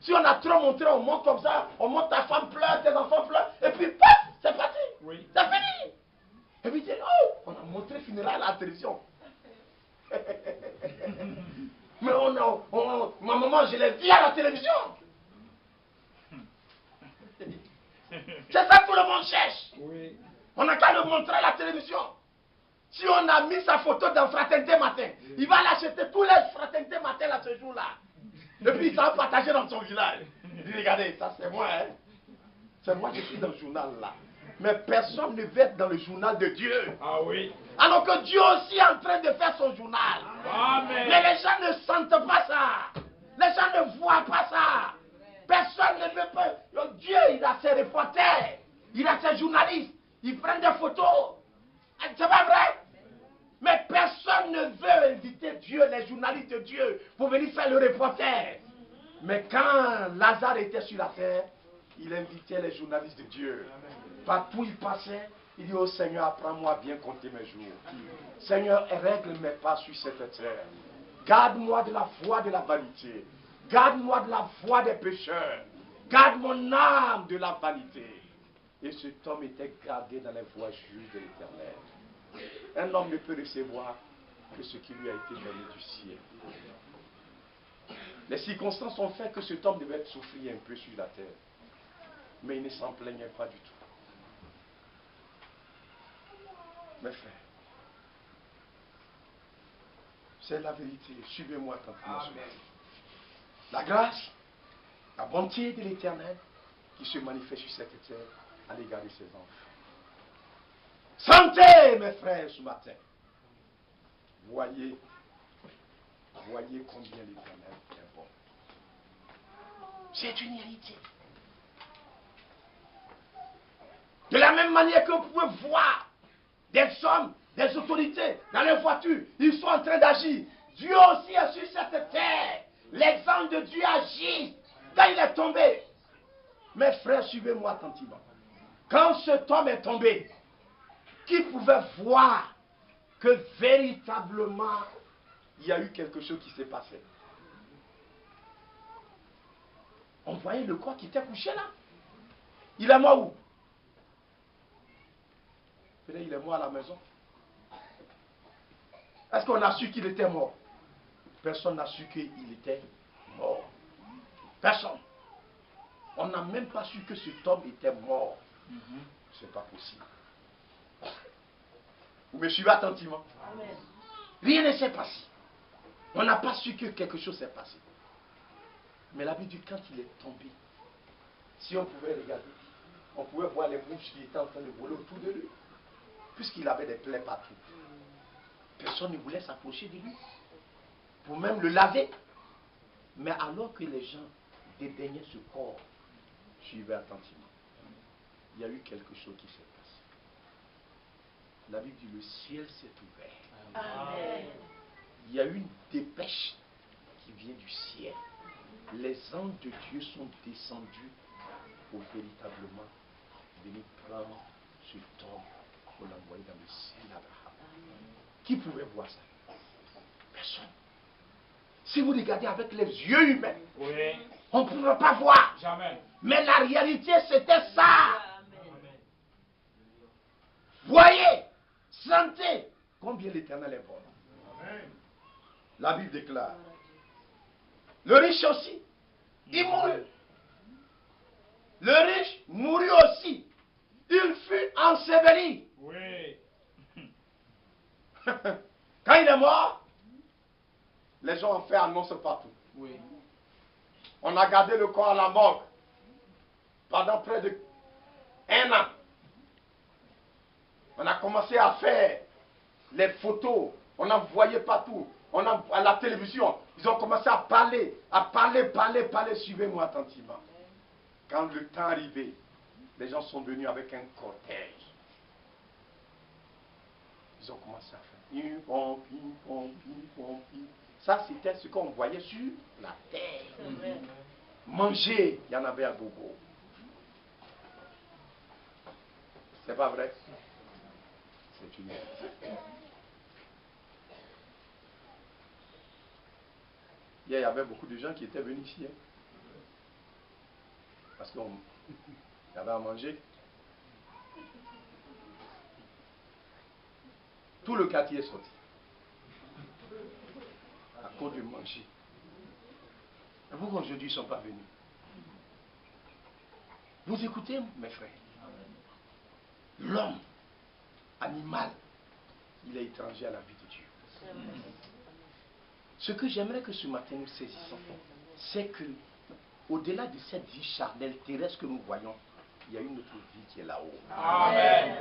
Si on a trop montré, on monte comme ça, on monte, ta femme pleure, tes enfants pleurent, et puis paf, c'est parti. Oui. C'est fini. Et puis oh, on a montré le funérail à la télévision. Mais ma maman, je l'ai vu à la télévision. C'est ça que tout le monde cherche. Oui. On n'a qu'à le montrer à la télévision. Si on a mis sa photo dans Fraternité Matin, il va l'acheter tous les Fraternité Matin là ce jour-là. Et puis il va partager dans son village. Il dit, regardez, ça c'est moi, hein. C'est moi qui suis dans le journal là. Mais personne ne veut être dans le journal de Dieu. Ah oui. Alors que Dieu aussi est en train de faire son journal. Amen. Mais les gens ne sentent pas ça. Les gens ne voient pas ça. Personne ne veut pas. Dieu, il a ses reporters. Il a ses journalistes. Ils prennent des photos. C'est pas vrai? Mais personne ne veut inviter Dieu, les journalistes de Dieu, pour venir faire le reporter. Mais quand Lazare était sur la terre, il invitait les journalistes de Dieu. Partout où il passait, il dit, oh Seigneur, apprends-moi à bien compter mes jours. Seigneur, règle mes pas sur cette terre. Garde-moi de la foi de la vanité. Garde-moi de la foi des pécheurs. Garde mon âme de la vanité. Et cet homme était gardé dans les voies justes de l'Éternel. Un homme ne peut recevoir que ce qui lui a été donné du ciel. Les circonstances ont fait que cet homme devait souffrir un peu sur la terre. Mais il ne s'en plaignait pas du tout. Mes frères, c'est la vérité. Suivez-moi attentivement. La grâce, la bonté de l'Éternel qui se manifeste sur cette terre à l'égard de ses enfants. Santé, mes frères, ce matin. Voyez combien l'Éternel est bon. C'est une héritier. De la même manière que vous pouvez voir des hommes, des autorités dans les voitures, ils sont en train d'agir. Dieu aussi est sur cette terre. L'exemple de Dieu agit quand il est tombé. Mes frères, suivez-moi attentivement. Quand cet homme est tombé, qui pouvait voir que véritablement il y a eu quelque chose qui s'est passé? On voyait le corps qui était couché là. Il est mort où? Peut-être il est mort à la maison. Est-ce qu'on a su qu'il était mort? Personne n'a su qu'il était mort. Personne. On n'a même pas su que cet homme était mort. C'est pas possible. Vous me suivez attentivement? Amen. Rien ne s'est passé. On n'a pas su que quelque chose s'est passé. Mais la Bible dit quand il est tombé, si on pouvait regarder, on pouvait voir les mouches qui étaient en train de voler autour de lui. Puisqu'il avait des plaies partout. Personne ne voulait s'approcher de lui. Pour même le laver. Mais alors que les gens dédaignaient ce corps, suivez attentivement. Il y a eu quelque chose qui s'est passé. La Bible dit le ciel s'est ouvert. Amen. Il y a eu une dépêche qui vient du ciel. Les anges de Dieu sont descendus pour véritablement venir prendre ce homme pour l'envoyer dans le ciel d'Abraham. Qui pouvait voir ça? Personne. Si vous regardez avec les yeux humains, oui, on ne pourrait pas voir. Jamais. Mais la réalité, c'était ça. Amen. Voyez, sentez combien l'Éternel est bon. Amen. La Bible déclare. Le riche aussi, il mourut. Le riche mourut aussi. Il fut enseveli. Oui. Quand il est mort, les gens ont fait annonce partout. Oui. On a gardé le corps à la morgue pendant près de 1 an. On a commencé à faire les photos. On envoyait partout. À la télévision. Ils ont commencé à parler. Parler. Suivez-moi attentivement. Quand le temps arrivait, les gens sont venus avec un cortège. Ils ont commencé à faire ping-pong. Ça, c'était ce qu'on voyait sur la terre. Manger, il y en avait à gogo. C'est pas vrai? C'est une réalité. Hier, il y avait beaucoup de gens qui étaient venus ici. Parce qu'il y avait à manger. Tout le quartier est sorti. À cause du manger. Et pourquoi aujourd'hui ils ne sont pas venus? Vous écoutez, mes frères? L'homme, animal, il est étranger à la vie de Dieu. Ce que j'aimerais que ce matin nous saisissons, c'est que, au-delà de cette vie charnelle terrestre que nous voyons, il y a une autre vie qui est là-haut. Amen.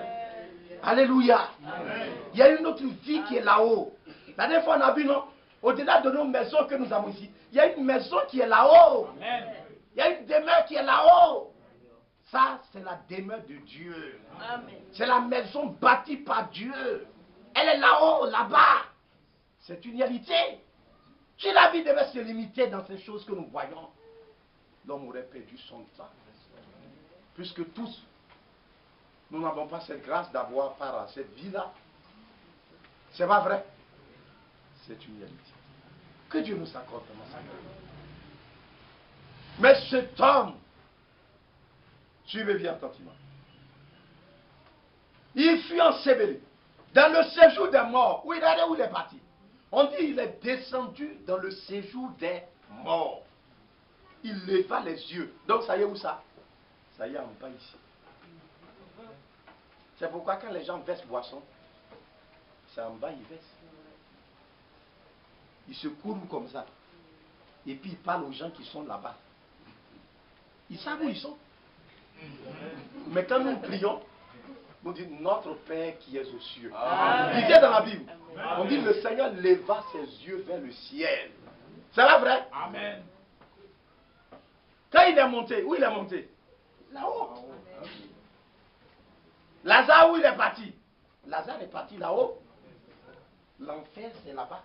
Alléluia. Amen. Il y a une autre vie qui est là-haut. La dernière fois, on a vu, non? Au-delà de nos maisons que nous avons ici, il y a une maison qui est là-haut. Il y a une demeure qui est là-haut. Ça, c'est la demeure de Dieu. C'est la maison bâtie par Dieu. Elle est là-haut, là-bas. C'est une réalité. Si la vie devait se limiter dans ces choses que nous voyons, l'homme aurait perdu son temps. Puisque tous, nous n'avons pas cette grâce d'avoir part à cette vie-là. C'est pas vrai? C'est une réalité. Que Dieu nous accorde dans sa grâce. Mais cet homme, suivez bien attentivement, il fut enseveli dans le séjour des morts. Où il est parti? On dit il est descendu dans le séjour des morts. Il leva les yeux. Donc ça y est où ça? Ça y est en bas ici. C'est pourquoi quand les gens versent boisson, c'est en bas ils versent. Ils se courent comme ça. Et puis ils parlent aux gens qui sont là-bas. Ils savent où ils sont. Mais quand nous prions, on dit notre Père qui est aux cieux. Lisez dans la Bible. On dit le Seigneur leva ses yeux vers le ciel. C'est pas vrai? Amen. Quand il est monté, où il est monté? Là-haut. Lazare, où il est parti? Lazare est parti là-haut. L'enfer, c'est là-bas.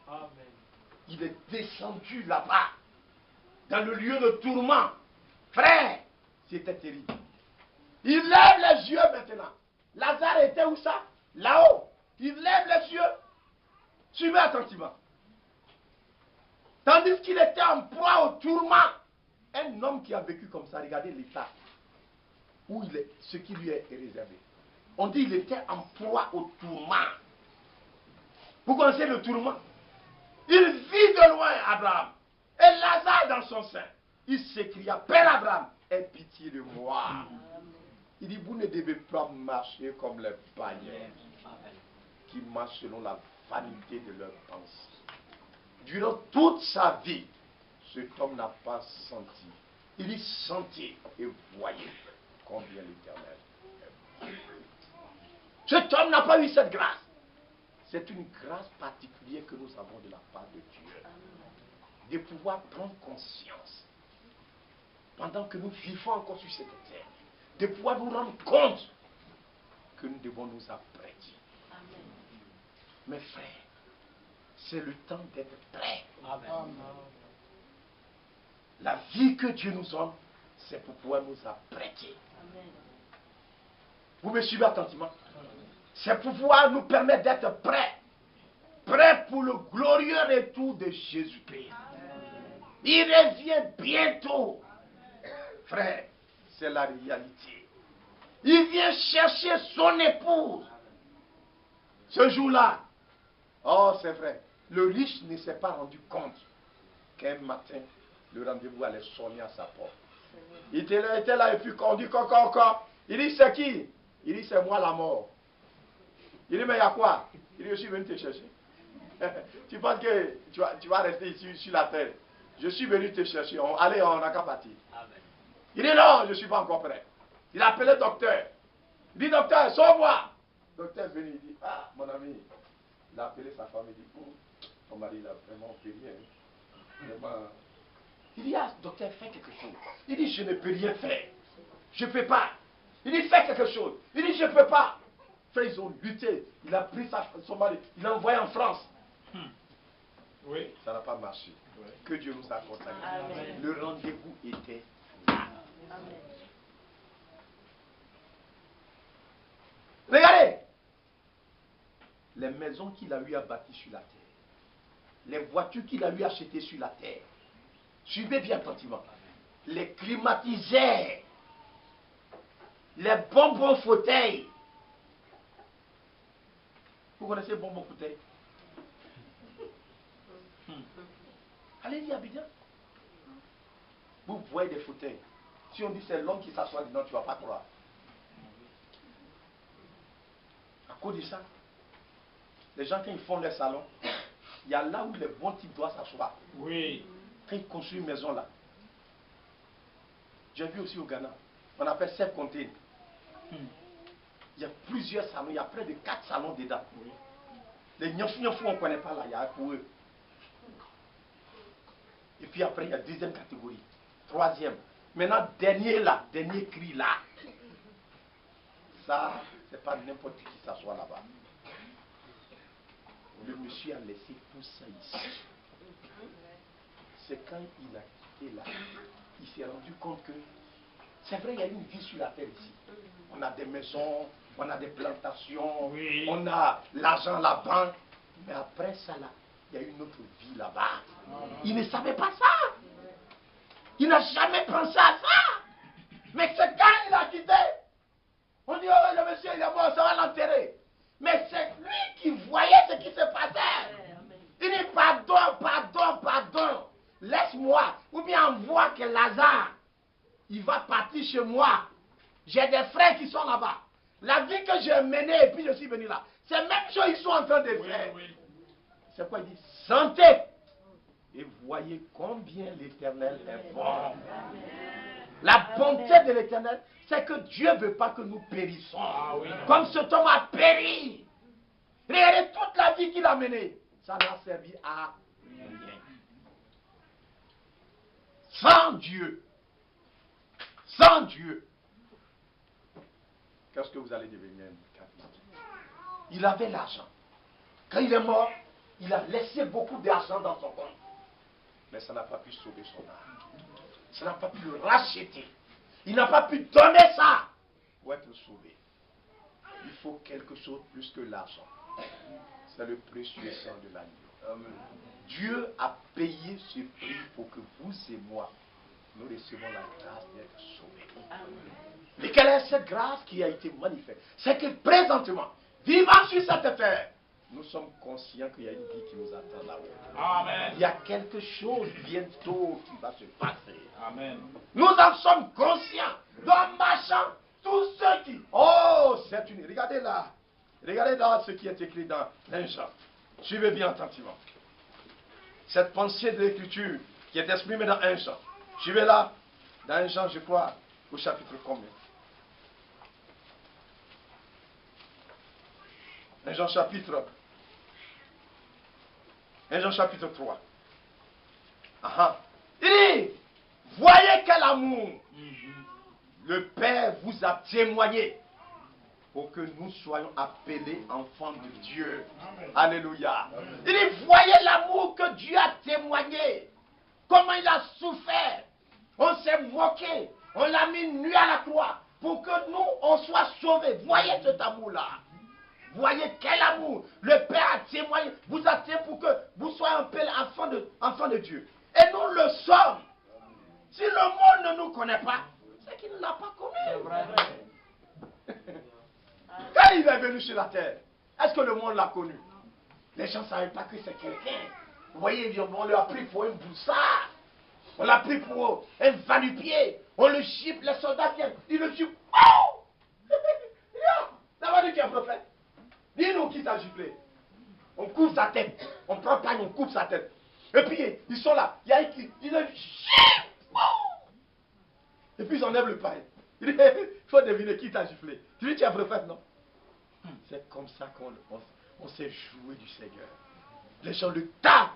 Amen. Il est descendu là-bas, dans le lieu de tourment. Frère, c'était terrible. Il lève les yeux maintenant. Lazare était où ça? Là-haut. Il lève les yeux. Suivez attentivement. Tandis qu'il était en proie au tourment. Un homme qui a vécu comme ça, regardez l'état où il est, ce qui lui est réservé. On dit qu'il était en proie au tourment. Vous connaissez le tourment? Il vit de loin Abraham. Et Lazare dans son sein. Il s'écria, Père Abraham, aie pitié de moi. Il dit, vous ne devez pas marcher comme les païens qui marchent selon la vanité de leurs pensées. Durant toute sa vie, cet homme n'a pas senti. Il y sentit et voyait combien l'Éternel est bon. Cet homme n'a pas eu cette grâce. C'est une grâce particulière que nous avons de la part de Dieu. De pouvoir prendre conscience, pendant que nous vivons encore sur cette terre, de pouvoir nous rendre compte que nous devons nous apprêter. Amen. Mes frères, c'est le temps d'être prêts. Amen. La vie que Dieu nous donne, c'est pour pouvoir nous apprêter. Amen. Vous me suivez attentivement? C'est pour pouvoir nous permettre d'être prêts. Prêts pour le glorieux retour de Jésus-Christ. Il revient bientôt. Frère, c'est la réalité. Il vient chercher son épouse. Ce jour-là, oh c'est vrai, le riche ne s'est pas rendu compte qu'un matin, le rendez-vous allait sonner à sa porte. Il était là et puis quand on dit encore, il dit c'est qui? Il dit c'est moi la mort. Il dit mais il y a quoi? Il dit je suis venu te chercher. Tu penses que tu vas rester ici sur la terre? Je suis venu te chercher. Allez, on n'a qu'à partir. Il dit non, je ne suis pas encore prêt. Il a appelé le docteur. Il dit, docteur, sauve-moi. Le docteur est venu, il dit, ah, mon ami. Il a appelé sa femme, il dit, ton mari, il a vraiment fait rien. Vraiment. Il dit, ah, docteur, fais quelque chose. Il dit, je ne peux rien faire. Je ne peux pas. Il dit, fais quelque chose. Il dit, je ne peux pas. Frère, ils ont lutté. Il a pris son mari, il l'a envoyé en France. Oui. Ça n'a pas marché. Oui. Que Dieu nous accompagne. Amen. Le rendez-vous était là. Amen. Regardez. Les maisons qu'il a eu à bâtir sur la terre. Les voitures qu'il a eu à acheter sur la terre. Suivez bien attentivement. Les climatiseurs. Les bonbons fauteuils. Vous connaissez les bonbons fauteuils? Allez-y, Abidjan. Vous voyez des fauteuils. Si on dit c'est l'homme qui s'assoit dedans, tu ne vas pas croire. À cause de ça, les gens, quand ils font leur salon, il y a là où les bons types doivent s'asseoir. Oui. Quand ils construisent une maison là. J'ai vu aussi au Ghana, on appelle self-contained. Il y a plusieurs salons, il y a près de 4 salons dedans. Oui. Les nyafou, on ne connaît pas là, il y a pour eux. Et puis après, il y a deuxième catégorie, troisième. Maintenant, dernier là, dernier cri là. Ça, c'est pas n'importe qui s'assoit là-bas. Le monsieur a laissé tout ça ici. C'est quand il a quitté là, il s'est rendu compte que c'est vrai, il y a une vie sur la terre ici. On a des maisons, on a des plantations, Oui. on a l'argent là-bas. Mais après ça là, il y a une autre vie là-bas. Il ne savait pas ça. Il n'a jamais pensé à ça. Mais c'est quand il a quitté. On dit, oh, le monsieur il est mort, ça va l'enterrer. Mais c'est lui qui voyait ce qui se passait. Il dit, pardon, pardon, pardon. Laisse-moi. Ou bien envoie que Lazare, il va partir chez moi. J'ai des frères qui sont là-bas. La vie que j'ai menée et puis je suis venu là. C'est même chose qu'ils sont en train de faire. Oui. C'est quoi il dit? Sentez et voyez combien l'Éternel est bon. La bonté de l'Éternel, c'est que Dieu ne veut pas que nous périssons. Ah oui. Comme cet homme a péri. Regardez toute la vie qu'il a menée. Ça n'a servi à rien. Sans Dieu. Sans Dieu. Qu'est-ce que vous allez devenir? Il avait l'argent. Quand il est mort, il a laissé beaucoup d'argent dans son compte. Mais ça n'a pas pu sauver son âme. Ça n'a pas pu le racheter. Il n'a pas pu donner ça pour être sauvé. Il faut quelque chose plus que l'argent. C'est le précieux sang de l'agneau. Dieu a payé ce prix pour que vous et moi, nous recevons la grâce d'être sauvés. Mais quelle est cette grâce qui a été manifeste? C'est que présentement, vivant sur cette terre, nous sommes conscients qu'il y a une vie qui nous attend là-haut. Amen. Il y a quelque chose bientôt qui va se passer. Amen. Nous en sommes conscients. Dans marchant, tous ceux qui... Oh, c'est une... Regardez là. Regardez là ce qui est écrit dans 1 Jean. Suivez bien attentivement. Cette pensée de l'Écriture qui est exprimée dans 1 Jean. Suivez là. Dans 1 Jean, je crois, au chapitre combien? 1 Jean chapitre 3. Ah, il dit, voyez quel amour le Père vous a témoigné pour que nous soyons appelés enfants de Dieu. Amen. Alléluia. Il dit, voyez l'amour que Dieu a témoigné. Comment il a souffert. On s'est moqué. On l'a mis nu à la croix pour que nous, on soit sauvés. Voyez cet amour-là. Voyez quel amour le Père a témoigné, vous a témoigné pour que vous soyez appelés enfants de Dieu. Et nous le sommes. Si le monde ne nous connaît pas, c'est qu'il ne l'a pas connu. Quand il est venu sur la terre, est-ce que le monde l'a connu? Les gens ne savaient pas que c'est quelqu'un. Vous voyez, on l'a pris pour un broussard. On l'a pris pour un va-du-pied. On le chipe, les soldats viennent. Ils le chipent. Oh! Ça va dire qu'il est un prophète. Dis-nous qui t'a giflé. On coupe sa tête. On prend pagne, on coupe sa tête. Et puis, ils sont là. Il y a un qui. Ils le chipent. Et puis, ils enlèvent le pain. Il faut deviner qui t'a giflé. Tu dis, tu es prophète, non? C'est comme ça qu'on s'est joué du Seigneur. Les gens le tapent.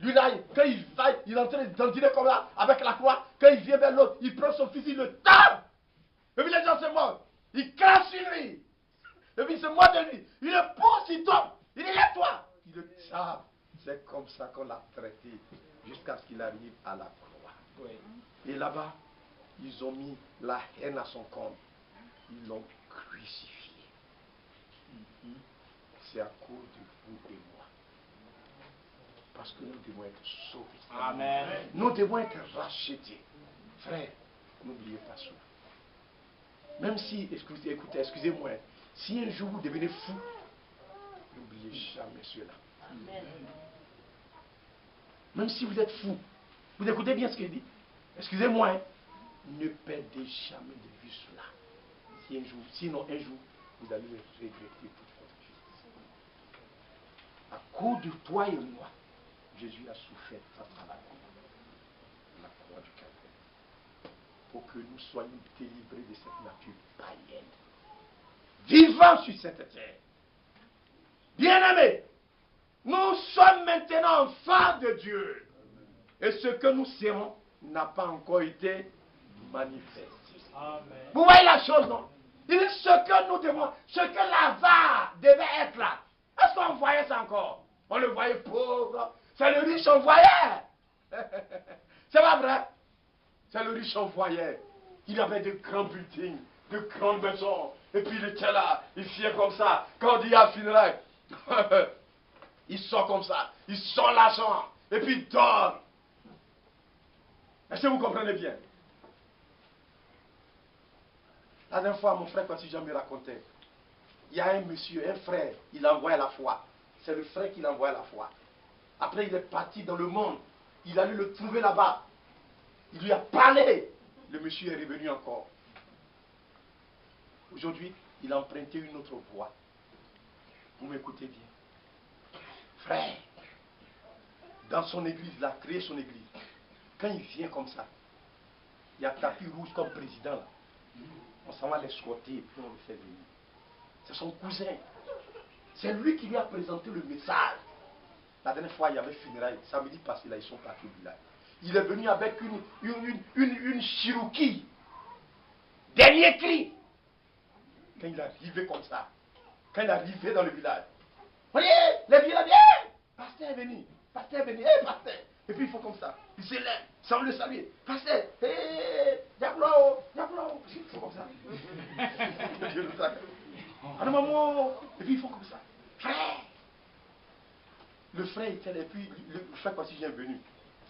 Lui là, quand il va, il est en train d'en dîner comme là, avec la croix. Quand il vient vers l'autre, il prend son fusil, il le tape. Et puis les gens se moquent. Il crache sur lui. Et puis il se moque de lui. Il le pousse, il tombe. Il dit, lève-toi. Il le tape. C'est comme ça qu'on l'a traité. Jusqu'à ce qu'il arrive à la croix. Oui. Et là-bas, ils ont mis la haine à son compte. Ils l'ont crucifié. C'est à cause de vous et moi. Parce que nous devons être sauvés. Amen. Nous devons être rachetés. Frère, n'oubliez pas cela. Même si, écoutez, excusez-moi, si un jour vous devenez fou, n'oubliez jamais cela. Amen. Même si vous êtes fou, vous écoutez bien ce qu'il dit. Excusez-moi, hein, ne perdez jamais de vue cela. Si un jour, sinon un jour, vous allez regretter toute votre vie. À cause de toi et moi, Jésus a souffert face à la croix du Calvaire, pour que nous soyons délivrés de cette nature païenne, vivant sur cette terre. Bien-aimés, nous sommes maintenant enfants de Dieu. Et ce que nous serons n'a pas encore été manifesté. Amen. Vous voyez la chose, non? Il dit ce que nous devons, ce que Lazare devait être là. Est-ce qu'on voyait ça encore? On le voyait pauvre. C'est le riche, on voyait. C'est pas vrai? C'est le riche, on voyait. Il avait de grands buildings, de grandes maisons. Et puis il était là, il fiait comme ça. Quand on dit à funérailles, il sort comme ça. Il sort l'argent. Et puis il dort. Est-ce que vous comprenez bien? La dernière fois, mon frère, quand Jean me racontait, il y a un monsieur, un frère, il envoie la foi. C'est le frère qui l'envoie la foi. Après, il est parti dans le monde. Il allait le trouver là-bas. Il lui a parlé. Le monsieur est revenu encore. Aujourd'hui, il a emprunté une autre voie. Vous m'écoutez bien. Frère, dans son église, il a créé son église. Quand il vient comme ça, il y a tapis rouge comme président là. On s'en va l'escorter et puis on le fait venir. C'est son cousin. C'est lui qui lui a présenté le message. La dernière fois, il y avait funérailles. Samedi passé, là, ils sont partis au village. Il est venu avec une Cherokee. Dernier cri. Quand il est arrivé comme ça, quand il est arrivé dans le village, voyez, les villages, pasteur est venu, pasteur. Et puis il faut comme ça. Il se lève, sans le saluer. Pasteur, diablo. Il faut comme ça. Dieu nous accorde. Ah non, maman. Et puis il faut comme ça. Frère. Le frère était là, et puis le frère quand il est venu.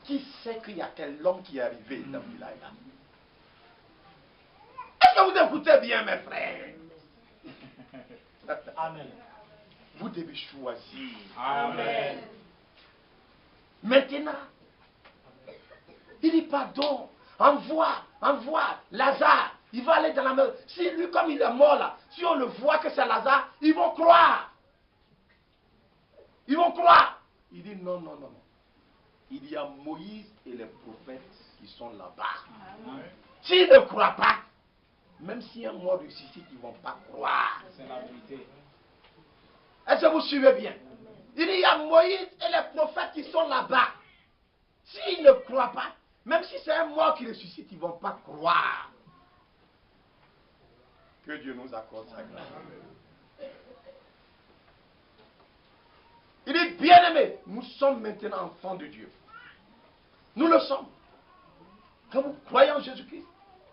Qui sait qu'il y a quel homme qui est arrivé dans le village là? Est-ce que vous écoutez bien, mes frères? Amen. Vous devez choisir. Amen. Maintenant, il dit pardon, envoie Lazare, il va aller dans la mer. Si lui, comme il est mort là, si on le voit que c'est Lazare, ils vont croire. Ils vont croire. Il dit non. Il y a Moïse et les prophètes qui sont là-bas. S'ils ne croient pas, même si un mort ressuscite, ils ne vont pas croire. C'est la vérité. Est-ce que vous suivez bien? Il y a Moïse et les prophètes qui sont là-bas. S'ils ne croient pas, même si c'est un mort qui ressuscite, ils ne vont pas croire. Que Dieu nous accorde sa grâce. Il est bien-aimé. Nous sommes maintenant enfants de Dieu. Nous le sommes. Quand vous croyez en Jésus-Christ,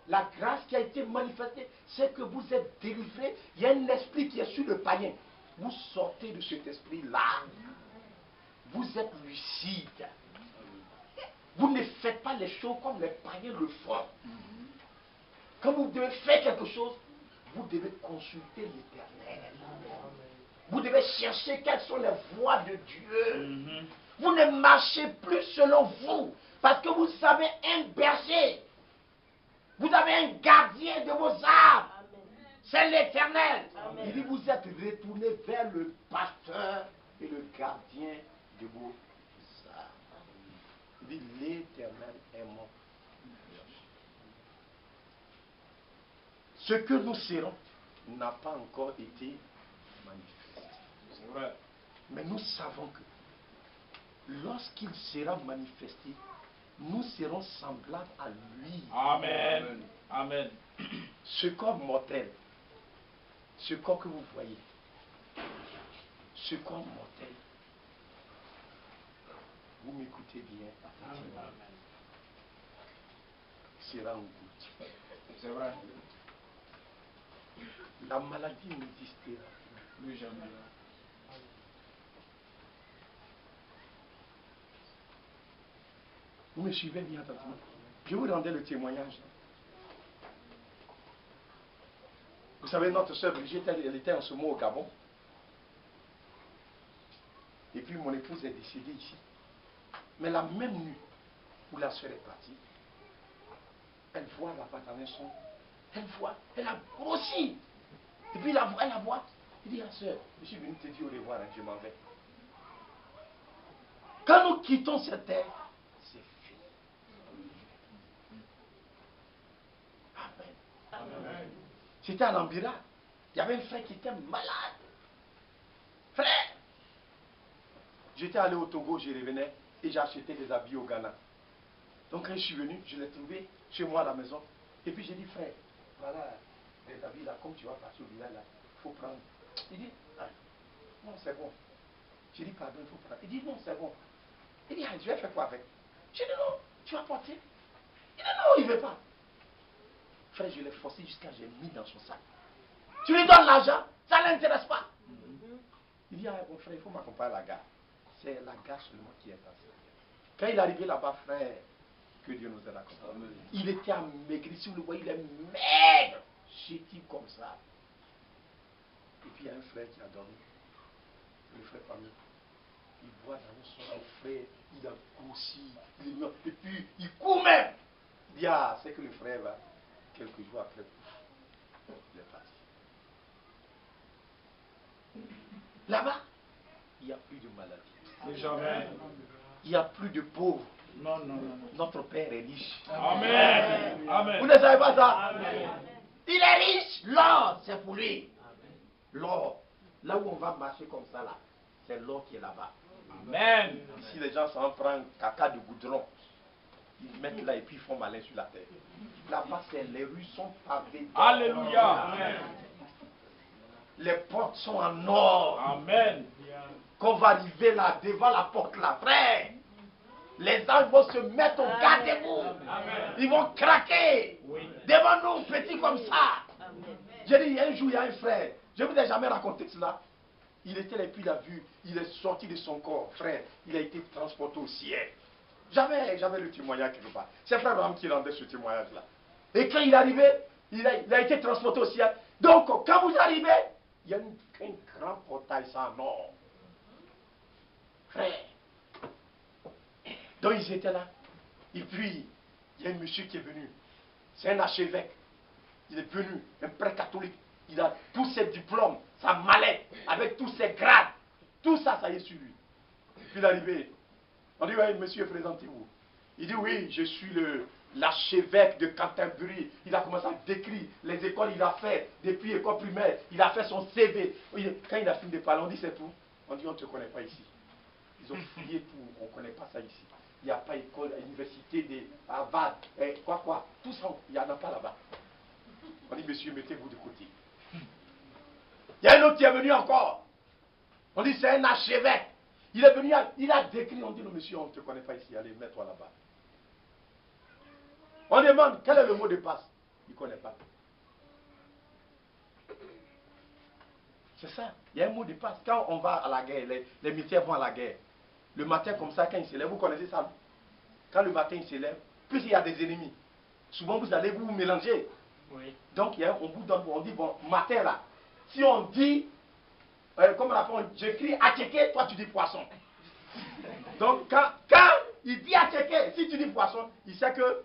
la grâce qui a été manifestée, c'est que vous êtes délivrés. Il y a un esprit qui est sur le païen. Vous sortez de cet esprit-là. Vous êtes lucide. Vous ne faites pas les choses comme les païens le font. Quand vous devez faire quelque chose, vous devez consulter l'Éternel. Vous devez chercher quelles sont les voies de Dieu. Vous ne marchez plus selon vous. Parce que vous avez un berger. Vous avez un gardien de vos âmes. C'est l'Éternel. Il dit, vous êtes retournés vers le pasteur et le gardien de vos âmes. Il dit, l'Éternel est mon berger. Ce que nous serons n'a pas encore été manifesté. C'est vrai. Mais nous savons que lorsqu'il sera manifesté, nous serons semblables à lui. Amen. Amen. Ce corps mortel, ce corps que vous voyez, ce corps mortel, vous m'écoutez bien, attentivement, sera en goutte. C'est vrai. La maladie n'existera. Plus jamais. Vous me suivez bien attentivement. Je vous rendais le témoignage. Vous savez, notre soeur Brigitte, elle était en ce moment au Gabon. Et puis mon épouse est décédée ici. Mais la même nuit où la soeur est partie, elle voit là-bas dans un son. Elle voit, elle a grossi. Et puis elle la voit. Il dit à la soeur, je suis venu te dire au revoir, hein, je m'en vais. Quand nous quittons cette terre, c'est fini. Amen. C'était à Lambira. Il y avait un frère qui était malade. Frère! J'étais allé au Togo, je revenais et j'ai acheté des habits au Ghana. Donc quand je suis venu, je l'ai trouvé chez moi à la maison. Et puis j'ai dit, frère, voilà des habits là, comme tu vas partir au village là, il faut prendre. Il dit, ah, non c'est bon. J'ai dit, pardon, il faut prendre. Il dit, non c'est bon. Il dit, ah, je vais faire quoi avec? J'ai dit, non, tu vas porter. Il dit, non, il ne veut pas. Frère, je l'ai forcé jusqu'à j'ai mis dans son sac. Tu lui donnes l'argent, ça ne l'intéresse pas. Il dit, ah, mon frère, il faut m'accompagner à la gare. C'est la gare seulement qui est passée. Quand il est arrivé là-bas, frère, que Dieu nous aide à comprendre. Il était amaigri, si vous le voyez, il est maigre, chétif comme ça. Et puis il y a un frère qui a dormi. Le frère parmi. Il voit dans son frère, il a grossi, il est mort. Et puis il court même. Il dit, ah, c'est que le frère va. Quelques jours après, il est parti. Là-bas, il n'y a plus de maladie. Plus jamais. Il n'y a plus de pauvres. Non, non, non. Notre Père est riche. Amen. Amen. Vous ne savez pas ça? Amen. Il est riche. L'or, c'est pour lui. L'or. Là où on va marcher comme ça, là, c'est l'or qui est là-bas. Amen. Ici, les gens s'en prennent caca de goudron. Ils mettent là et puis ils font malin sur la terre. Là-bas, les rues sont pavées. Alléluia. Amen. Les portes sont en or. Amen. Qu'on va arriver là, devant la porte là, frère. Les anges vont se mettre au gardez-vous. Ils vont craquer. Oui. Devant nous, petits comme ça. J'ai dit, un jour, il y a un frère. Je ne vous ai jamais raconté cela. Il était là, et puis il a vu, il est sorti de son corps, frère. Il a été transporté au ciel. J'avais le témoignage quelque part. C'est frère Abraham qui rendait ce témoignage-là. Et quand il est arrivé, il a été transporté au ciel. Donc, quand vous arrivez, il y a un grand portail sans or. Frère. Donc, ils étaient là. Et puis, il y a un monsieur qui est venu. C'est un archevêque. Il est venu, un prêtre catholique. Il a tous ses diplômes, sa mallette, avec tous ses grades. Tout ça, ça y est sur lui. Puis il est arrivé. On dit, oui, monsieur, présentez-vous. Il dit, oui, je suis l'archevêque de Canterbury. Il a commencé à décrire les écoles qu'il a fait, depuis école primaire. Il a fait son CV. Quand il a fini de parler, on dit, c'est tout. On dit, on ne te connaît pas ici. Ils ont fouillé tout, on ne connaît pas ça ici. Il n'y a pas école, université de Harvard, quoi. Tout ça, il n'y en a pas là-bas. On dit, monsieur, mettez-vous de côté. Il y a un autre qui est venu encore. On dit, c'est un archevêque. Il est venu, il a décrit, on dit, non, monsieur, on ne te connaît pas ici, allez, mets-toi là-bas. On demande, quel est le mot de passe? Il ne connaît pas. C'est ça, il y a un mot de passe. Quand on va à la guerre, les militaires vont à la guerre. Le matin, comme ça, quand ils se lèvent, vous connaissez ça? Quand le matin, ils se lèvent, plus il y a des ennemis, souvent vous allez vous mélanger. Oui. Donc, on vous donne, on dit, bon, matin là, si on dit, comme j'écris attiquer, toi tu dis poisson. Donc, quand il dit attiquer, si tu dis poisson, il sait que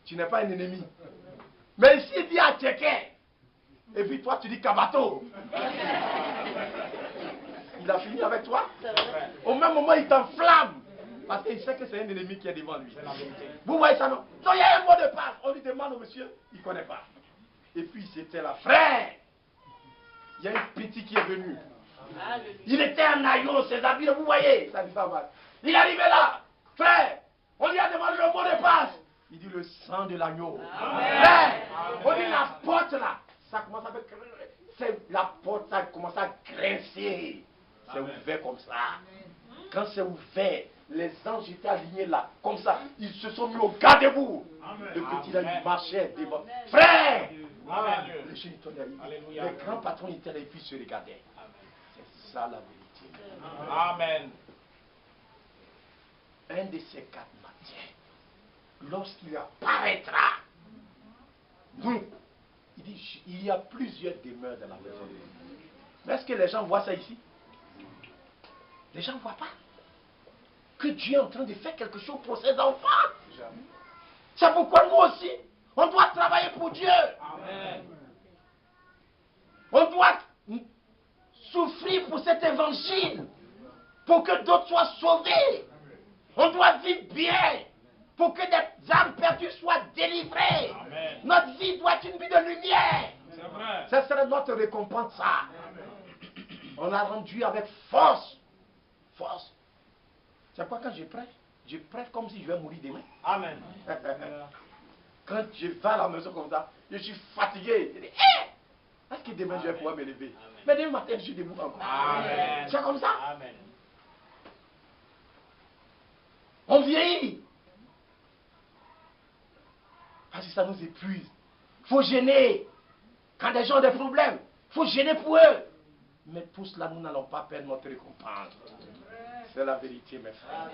tu n'es pas un ennemi. Mais s'il dit attiquer, et puis toi tu dis kabato, il a fini avec toi. Au même moment, il t'enflamme. Parce qu'il sait que c'est un ennemi qui est devant lui. Vous voyez ça, non? Donc il y a un mot de passe. On lui demande au monsieur, il ne connaît pas. Et puis c'était là. Frère, il y a un petit qui est venu. Il était en aillon, ses habits, vous voyez, ça lui fait mal. Il est arrivé là. Frère, on lui a demandé le mot de passe. Il dit le sang de l'agneau. Frère, on dit la porte là. Ça commence à faire. La porte, ça commence à grincer. C'est ouvert comme ça. Quand c'est ouvert, les anges étaient alignés là, comme ça. Ils se sont mis au garde-vous. Le petit là, il marchait devant. Frère! Les jeunes étaient là. Les grands patrons étaient là et puis se regardaient. C'est ça la vérité. Amen. Un de ces 4 matins, lorsqu'il apparaîtra, nous, il dit, il y a plusieurs demeures dans la maison. Mais est-ce que les gens voient ça ici? Les gens ne voient pas que Dieu est en train de faire quelque chose pour ses enfants. C'est pourquoi nous aussi, on doit travailler pour Dieu. Amen. On doit souffrir pour cet évangile, pour que d'autres soient sauvés. On doit vivre bien, pour que des âmes perdues soient délivrées. Amen. Notre vie doit être une vie de lumière. C'est vrai. Ce serait notre récompense, ça. On a rendu avec force. Force. C'est pourquoi quand je prêche comme si je vais mourir demain. Amen. Quand je vais à la maison comme ça, je suis fatigué. Je dis, hé! Est-ce que demain je vais pouvoir me lever? Mais demain matin, je suis debout encore. Amen. C'est comme ça. Amen. On vieillit. Parce que ça nous épuise. Il faut gêner. Quand des gens ont des problèmes, il faut gêner pour eux. Mais pour cela, nous n'allons pas perdre notre récompense. C'est la vérité, mes frères.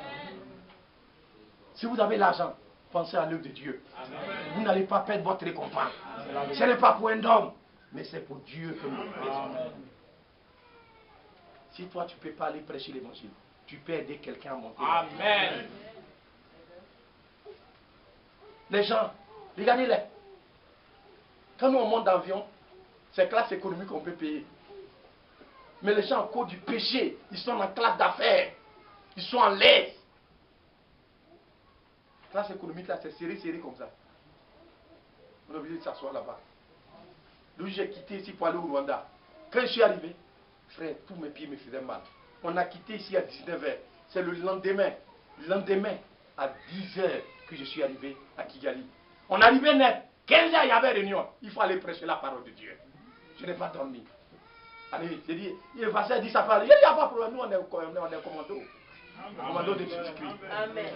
Si vous avez l'argent, pensez à l'œuvre de Dieu. Vous n'allez pas perdre votre récompense. Ce n'est pas pour un homme, mais c'est pour Dieu que nous faisons. Si toi, tu ne peux pas aller prêcher l'évangile, tu peux aider quelqu'un à monter. Amen. Les gens, regardez-les. Quand nous on monte d'avion, c'est classe économique qu'on peut payer. Mais les gens, à cause du péché, ils sont en classe d'affaires. Ils sont en l'aise. Classe économique, là, c'est serré comme ça. On est obligé de s'asseoir là-bas. D'où j'ai quitté ici pour aller au Rwanda. Quand je suis arrivé, frère, tous mes pieds me faisaient mal. On a quitté ici à 19h. C'est le lendemain à 10h que je suis arrivé à Kigali. On arrivait net. 15h, il y avait réunion. Il faut aller prêcher la parole de Dieu. Je n'ai pas dormi. Allez, j'ai dit, il va se dire ça parle. Il n'y a pas de problème, nous on est commando. Commando de Jésus-Christ. Amen.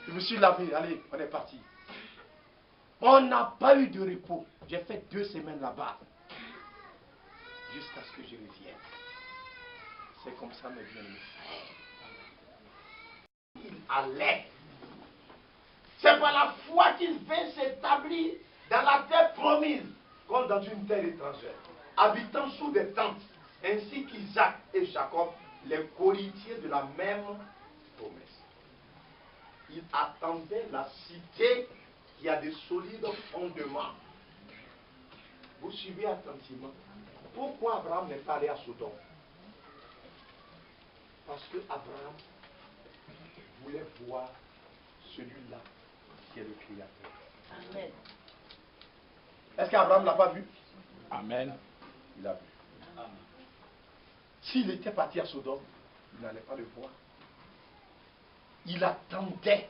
Je me suis lavé, allez, on est parti. On n'a pas eu de repos. J'ai fait 2 semaines là-bas. Jusqu'à ce que je revienne. C'est comme ça, mes bien-aimés. Il allait. C'est par la foi qu'il vint s'établir dans la terre promise, comme dans une terre étrangère, habitant sous des tentes, ainsi qu'Isaac et Jacob, les co-héritiers de la même promesse. Il attendait la cité qui a des solides fondements. Vous suivez attentivement. Pourquoi Abraham n'est pas allé à Sodome? Parce que Abraham voulait voir celui-là qui est le Créateur. Amen. Est-ce qu'Abraham ne l'a pas vu? Amen. Il a vu. S'il était parti à Sodome, il n'allait pas le voir. Il attendait,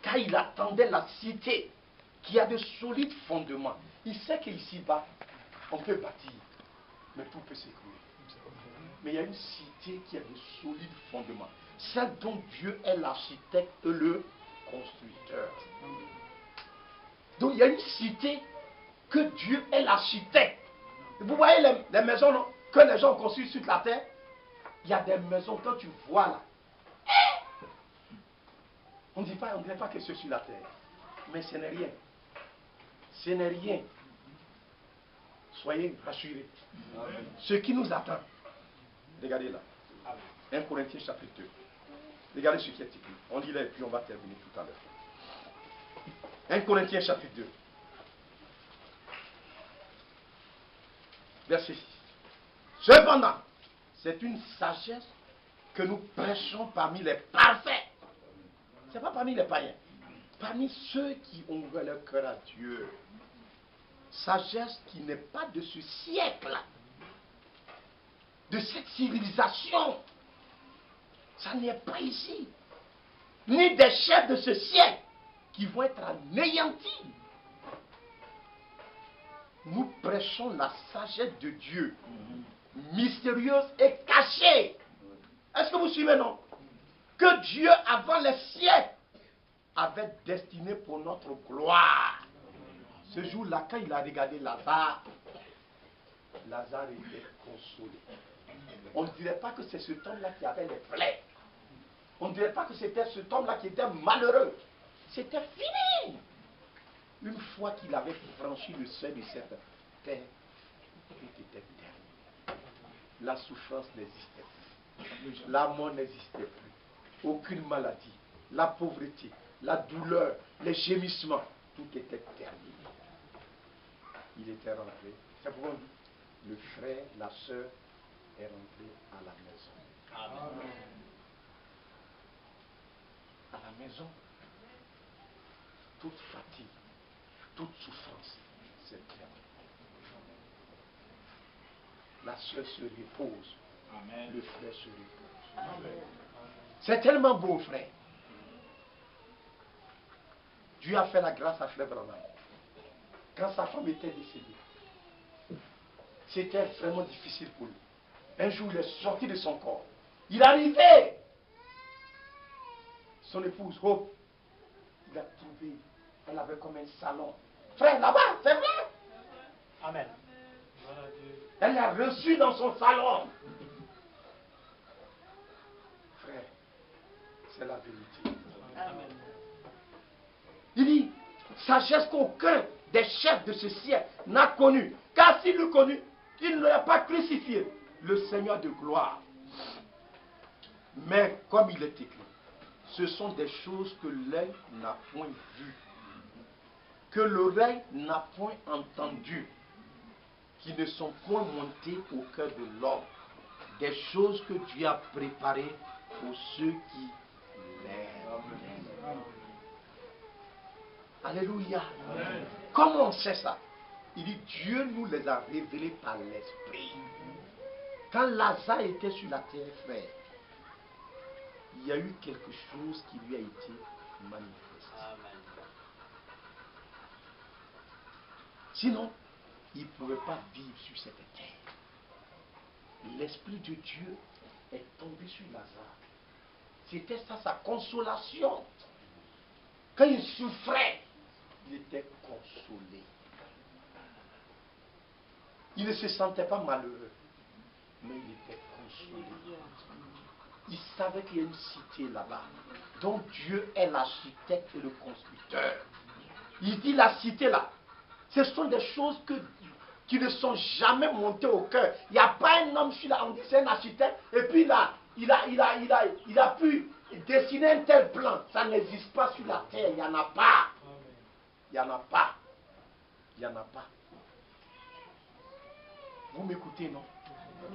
car il attendait la cité qui a de solides fondements. Il sait qu'ici-bas, on peut bâtir, mais tout peut s'écrouler. Mais il y a une cité qui a de solides fondements. Celle dont Dieu est l'architecte et le constructeur. Donc il y a une cité que Dieu est l'architecte. Vous voyez les maisons non, que les gens ont construites sur la terre? Il y a des maisons, quand tu vois là, on ne dirait pas que c'est sur la terre. Mais ce n'est rien. Ce n'est rien. Soyez rassurés. Ce qui nous attend, regardez là. 1 Corinthiens chapitre 2. Regardez ce qui est écrit. On lit là et puis on va terminer tout à l'heure. 1 Corinthiens chapitre 2. Verset 6. Cependant, c'est une sagesse que nous prêchons parmi les parfaits. Ce n'est pas parmi les païens. Parmi ceux qui ont ouvert leur cœur à Dieu. sagesse qui n'est pas de ce siècle, de cette civilisation. Ça n'est pas ici. Ni des chefs de ce siècle qui vont être anéantis. Nous prêchons la sagesse de Dieu, mystérieuse et cachée. Est-ce que vous suivez, non? Que Dieu, avant les siècles, avait destiné pour notre gloire. Ce jour-là, quand il a regardé Lazare, Lazare était consolé. On ne dirait pas que c'est cet homme-là qui avait les plaies. On ne dirait pas que c'était cet homme-là qui était malheureux. C'était fini. Une fois qu'il avait franchi le seuil de cette terre, tout était terminé. La souffrance n'existait plus. La mort n'existait plus. Aucune maladie, la pauvreté, la douleur, les gémissements, tout était terminé. Il était rentré. C'est pourquoi le frère, la sœur est rentré à la maison. Amen. À la maison, toute fatigue, toute souffrance, c'est terminé. La sœur se repose. Amen. Le frère se repose. Amen. C'est tellement beau, frère. Dieu a fait la grâce à Frère Branham. Quand sa femme était décédée, c'était vraiment difficile pour lui. Un jour, il est sorti de son corps. Il arrivait. Son épouse, Hope, il a trouvé, elle avait comme un salon. Frère, là-bas, c'est vrai. Amen. Elle l'a reçu dans son salon. Frère, c'est la vérité. Amen. Il dit, sagesse qu'aucun des chefs de ce siècle n'a connue. Car s'il l'eût connu, il n'aurait pas crucifié le Seigneur de gloire. Mais comme il est écrit, ce sont des choses que l'œil n'a point vues, que l'oreille n'a point entendues, qui ne sont point montées au cœur de l'homme. Des choses que Dieu a préparées pour ceux qui l'aiment. Alléluia. Amen. Comment on sait ça? Il dit, Dieu nous les a révélés par l'Esprit. Quand Lazare était sur la terre, frère, il y a eu quelque chose qui lui a été manifesté. Amen. Sinon, il ne pouvait pas vivre sur cette terre. L'Esprit de Dieu est tombé sur Lazare. C'était ça sa consolation. Quand il souffrait, il était consolé. Il ne se sentait pas malheureux, mais il était consolé. Il savait qu'il y a une cité là-bas, dont Dieu est l'architecte et le constructeur. Il dit la cité là, ce sont des choses qui ne sont jamais montées au cœur. Il n'y a pas un homme là, on dit c'est un architecte, et puis là, il a pu dessiner un tel plan. Ça n'existe pas sur la terre, il n'y en a pas. Il n'y en a pas. Il n'y en a pas. Vous m'écoutez, non?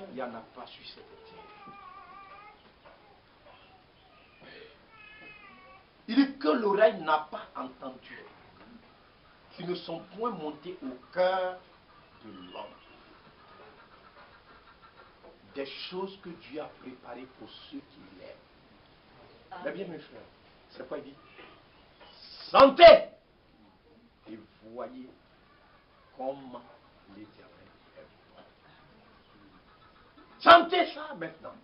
Il n'y en a pas sur cette terre. Il dit que l'oreille n'a pas entendu, qui ne sont point montés au cœur de l'homme. Des choses que Dieu a préparées pour ceux qui l'aiment. Mais bien, mes frères, c'est quoi il dit? Sentez et voyez comment l'Éternel est bon. Sentez ça maintenant.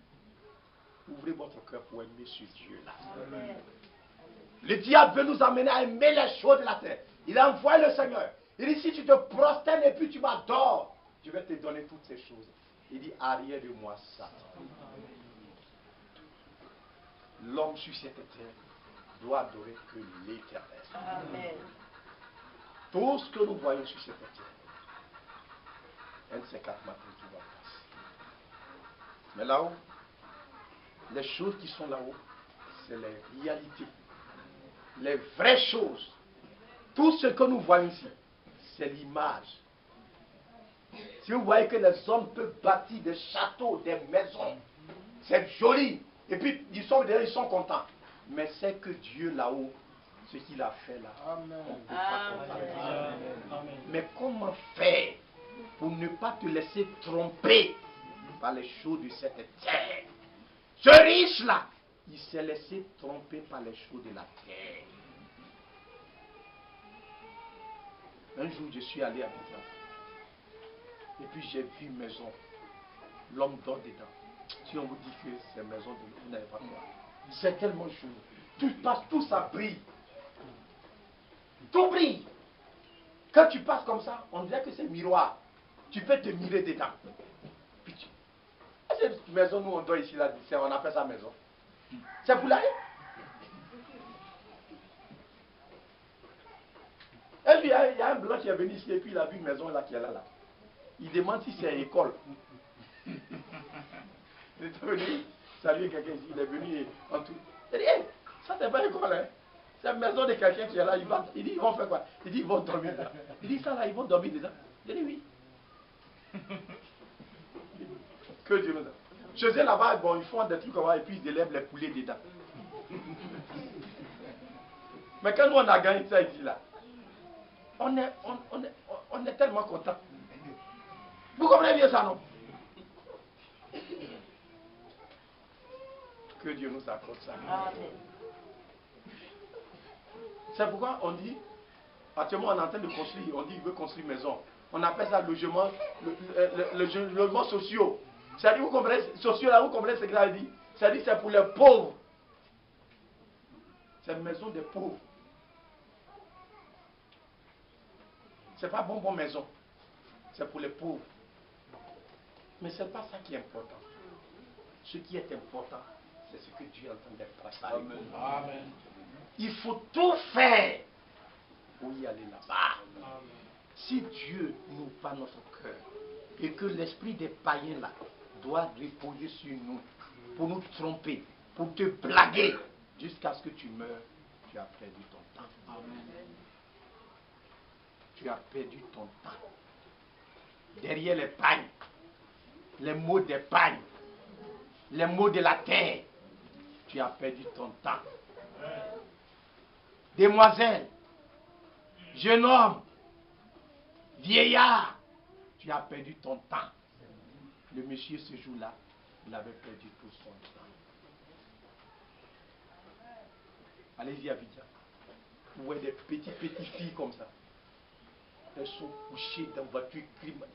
Ouvrez votre cœur pour aimer ce Dieu-là. Le diable veut nous amener à aimer les choses de la terre. Il a envoyé le Seigneur. Il dit, si tu te prosternes et puis tu m'adores, je vais te donner toutes ces choses. Il dit, arrière de moi, Satan. L'homme sur cette terre doit adorer que l'Éternel. Amen. Tout ce que nous voyons sur cette terre, un de ces 4 matins, tout va passer. Mais là-haut, les choses qui sont là-haut, c'est les réalités. Les vraies choses. Tout ce que nous voyons ici, c'est l'image. Si vous voyez que les hommes peuvent bâtir des châteaux, des maisons, c'est joli. Et puis, ils sont contents. Mais c'est que Dieu là-haut, ce qu'il a fait là, Amen. on ne peut pas comparer. Amen. Mais comment faire pour ne pas te laisser tromper par les choses de cette terre? Ce riche-là, il s'est laissé tromper par les choses de la terre. Un jour, je suis allé à Abidjan. Et puis j'ai vu une maison. L'homme dort dedans. Si on vous dit que c'est maison de l'homme, vous n'avez pas quoi. C'est tellement chaud. Tout passe, tout ça brille. Tout brille. Quand tu passes comme ça, on dirait que c'est miroir. Tu peux te mirer dedans. Puis cette maison, nous on dort ici, là, on appelle ça maison. C'est pour l'aller. Et puis il y a un blanc qui est venu ici et puis il a vu une maison là qui est là. Il demande si c'est une école. Il est venu saluer quelqu'un ici, il est venu en tout. Il dit, hey, ça c'est pas une école, hein. C'est une maison de quelqu'un qui est là. Il dit, ils vont faire quoi? Il dit, ils vont dormir dedans. Il dit, ça là, ils vont dormir dedans. Il dit, oui. Que Dieu nous a. Chez eux là-bas, bon, ils font des trucs comme ça et puis ils élèvent les poulets dedans. Mais quand nous on a gagné ça ici là, on est tellement content. Vous comprenez bien ça, non? Que Dieu nous accorde ça. Amen. C'est pourquoi on dit, actuellement on est en train de construire, on dit il veut construire une maison. On appelle ça logement, logement sociaux. C'est-à-dire, vous comprenez, sociaux là, vous comprenez ce que ça dit? C'est-à-dire c'est pour les pauvres. C'est une maison des pauvres. C'est pas bonne maison. C'est pour les pauvres. Mais ce n'est pas ça qui est important. Ce qui est important, c'est ce que Dieu est en train de préparer. Amen. Il faut tout faire pour y aller là-bas. Si Dieu nous pas notre cœur et que l'esprit des païens là doit reposer sur nous pour nous tromper, pour te blaguer jusqu'à ce que tu meurs, tu as perdu ton temps. Amen. Tu as perdu ton temps. Derrière les pagnes, les mots des pagnes, les mots de la terre, tu as perdu ton temps. Demoiselle, jeune homme, vieillard, tu as perdu ton temps. Le monsieur ce jour-là, il avait perdu tout son temps. Allez-y à Abidjan. Vous voyez des petites filles comme ça. Elles sont couchées dans la voiture.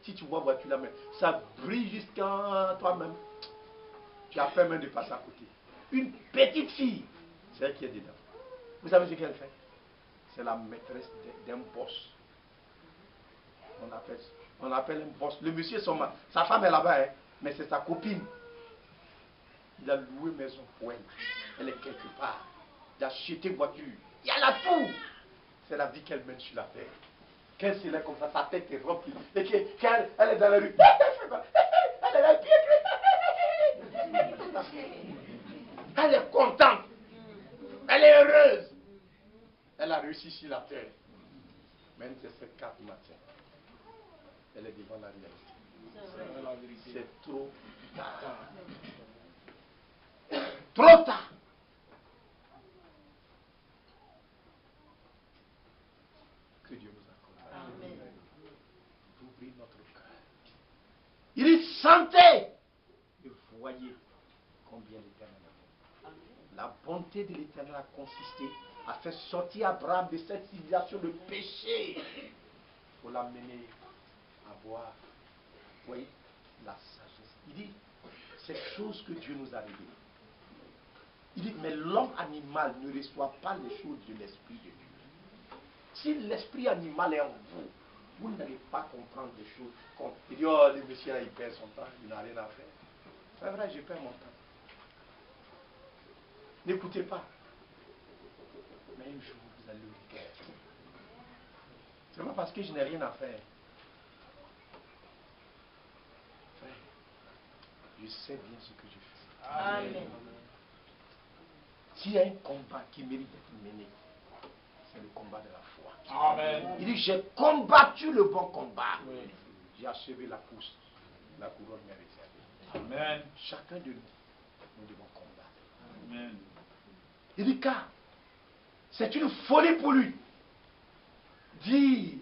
Si tu vois la voiture là, ça brille jusqu'à toi-même. Tu as peur même de passer à côté. Une petite fille, c'est elle qui est dedans. Vous savez ce qu'elle fait? C'est la maîtresse d'un boss. On appelle un boss. Le monsieur, sa femme est là-bas, hein, mais c'est sa copine. Il a loué maison pour elle. Elle est quelque part. Il a acheté voiture. Il y a la tout. C'est la vie qu'elle mène sur la terre. Qu'elle se lève comme ça, sa tête est remplie. Et qu'elle est dans la rue. Elle est là. Elle est contente. Elle est heureuse. Elle a réussi sur la terre. Même si c'est 4 matins. Elle est devant la réalité. C'est trop tard. Trop tard. Que Dieu nous accorde. Amen. D'ouvrir notre cœur. Il dit sentez et voyez combien l'Éternel est bon. La bonté de l'Éternel a consisté à faire sortir Abraham de cette civilisation de péché pour l'amener à voir, vous voyez, la sagesse. Il dit, cette chose que Dieu nous a révélée. Il dit, mais l'homme animal ne reçoit pas les choses de l'Esprit de Dieu. Si l'esprit animal est en vous, vous n'allez pas comprendre des choses. Il dit, oh, le monsieur là, il perd son temps, il n'a rien à faire. C'est vrai, je perds mon temps. N'écoutez pas. Mais un jour, vous allez le regretter. C'est pas parce que je n'ai rien à faire. Frère, je sais bien ce que je fais. Amen. S'il y a un combat qui mérite d'être mené, c'est le combat de la foi. Amen. Il dit, j'ai combattu le bon combat. Oui. J'ai achevé la course. La couronne m'est réservée. Amen. Chacun de nous, nous devons combattre. Amen. Il dit, car C'est une folie pour lui. Dis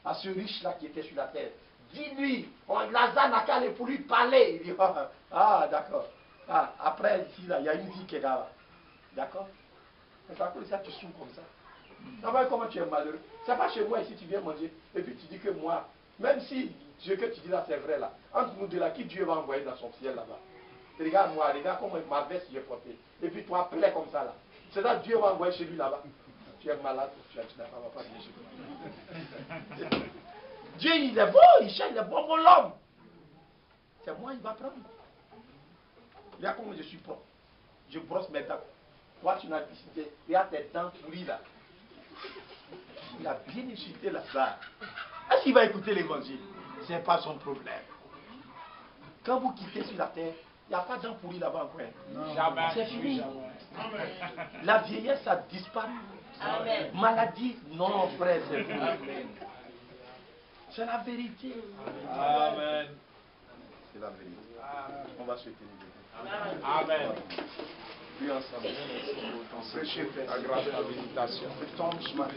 à ce riche-là qui était sur la terre, dis-lui, Lazare n'a qu'à aller pour lui parler. Il dit, ah d'accord. Ah, après, ici, là, il y a une vie qui est là. D'accord? C'est à cause de ça que tu souffres comme ça. Ça va comment tu es malheureux. C'est pas chez moi ici, tu viens manger, et puis tu dis que moi, même si Dieu que tu dis là, c'est vrai là, entre nous deux là, qui Dieu va envoyer dans son ciel là-bas? Regarde-moi, regarde comment ma veste j'ai portée. Et puis toi, plaît comme ça là. C'est ça Dieu va envoyer chez lui là-bas. Tu es malade, tu n'as pas bien chez lui. Dieu, il est bon, il cherche le bon pour l'homme. C'est moi, il va prendre. Regarde comment je suis propre. Je brosse mes dents. Toi, tu n'as pas cité. Regarde tes dents pourries là. Il a bien insulté là-bas. Est-ce qu'il va écouter l'évangile? Ce n'est pas son problème. Quand vous quittez sur la terre, il n'y a pas de dents pourries là-bas encore. Jamais. C'est fini. La vieillesse, ça disparaît. Amen. Maladie, non, frère, c'est fini. C'est la vérité. Amen. C'est la vérité. On va souhaiter une Amen. Puis ensemble. Prêchez, Père. Agrave la visitation. Tombe ce matin.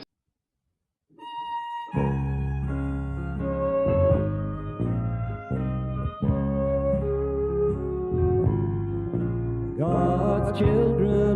God's children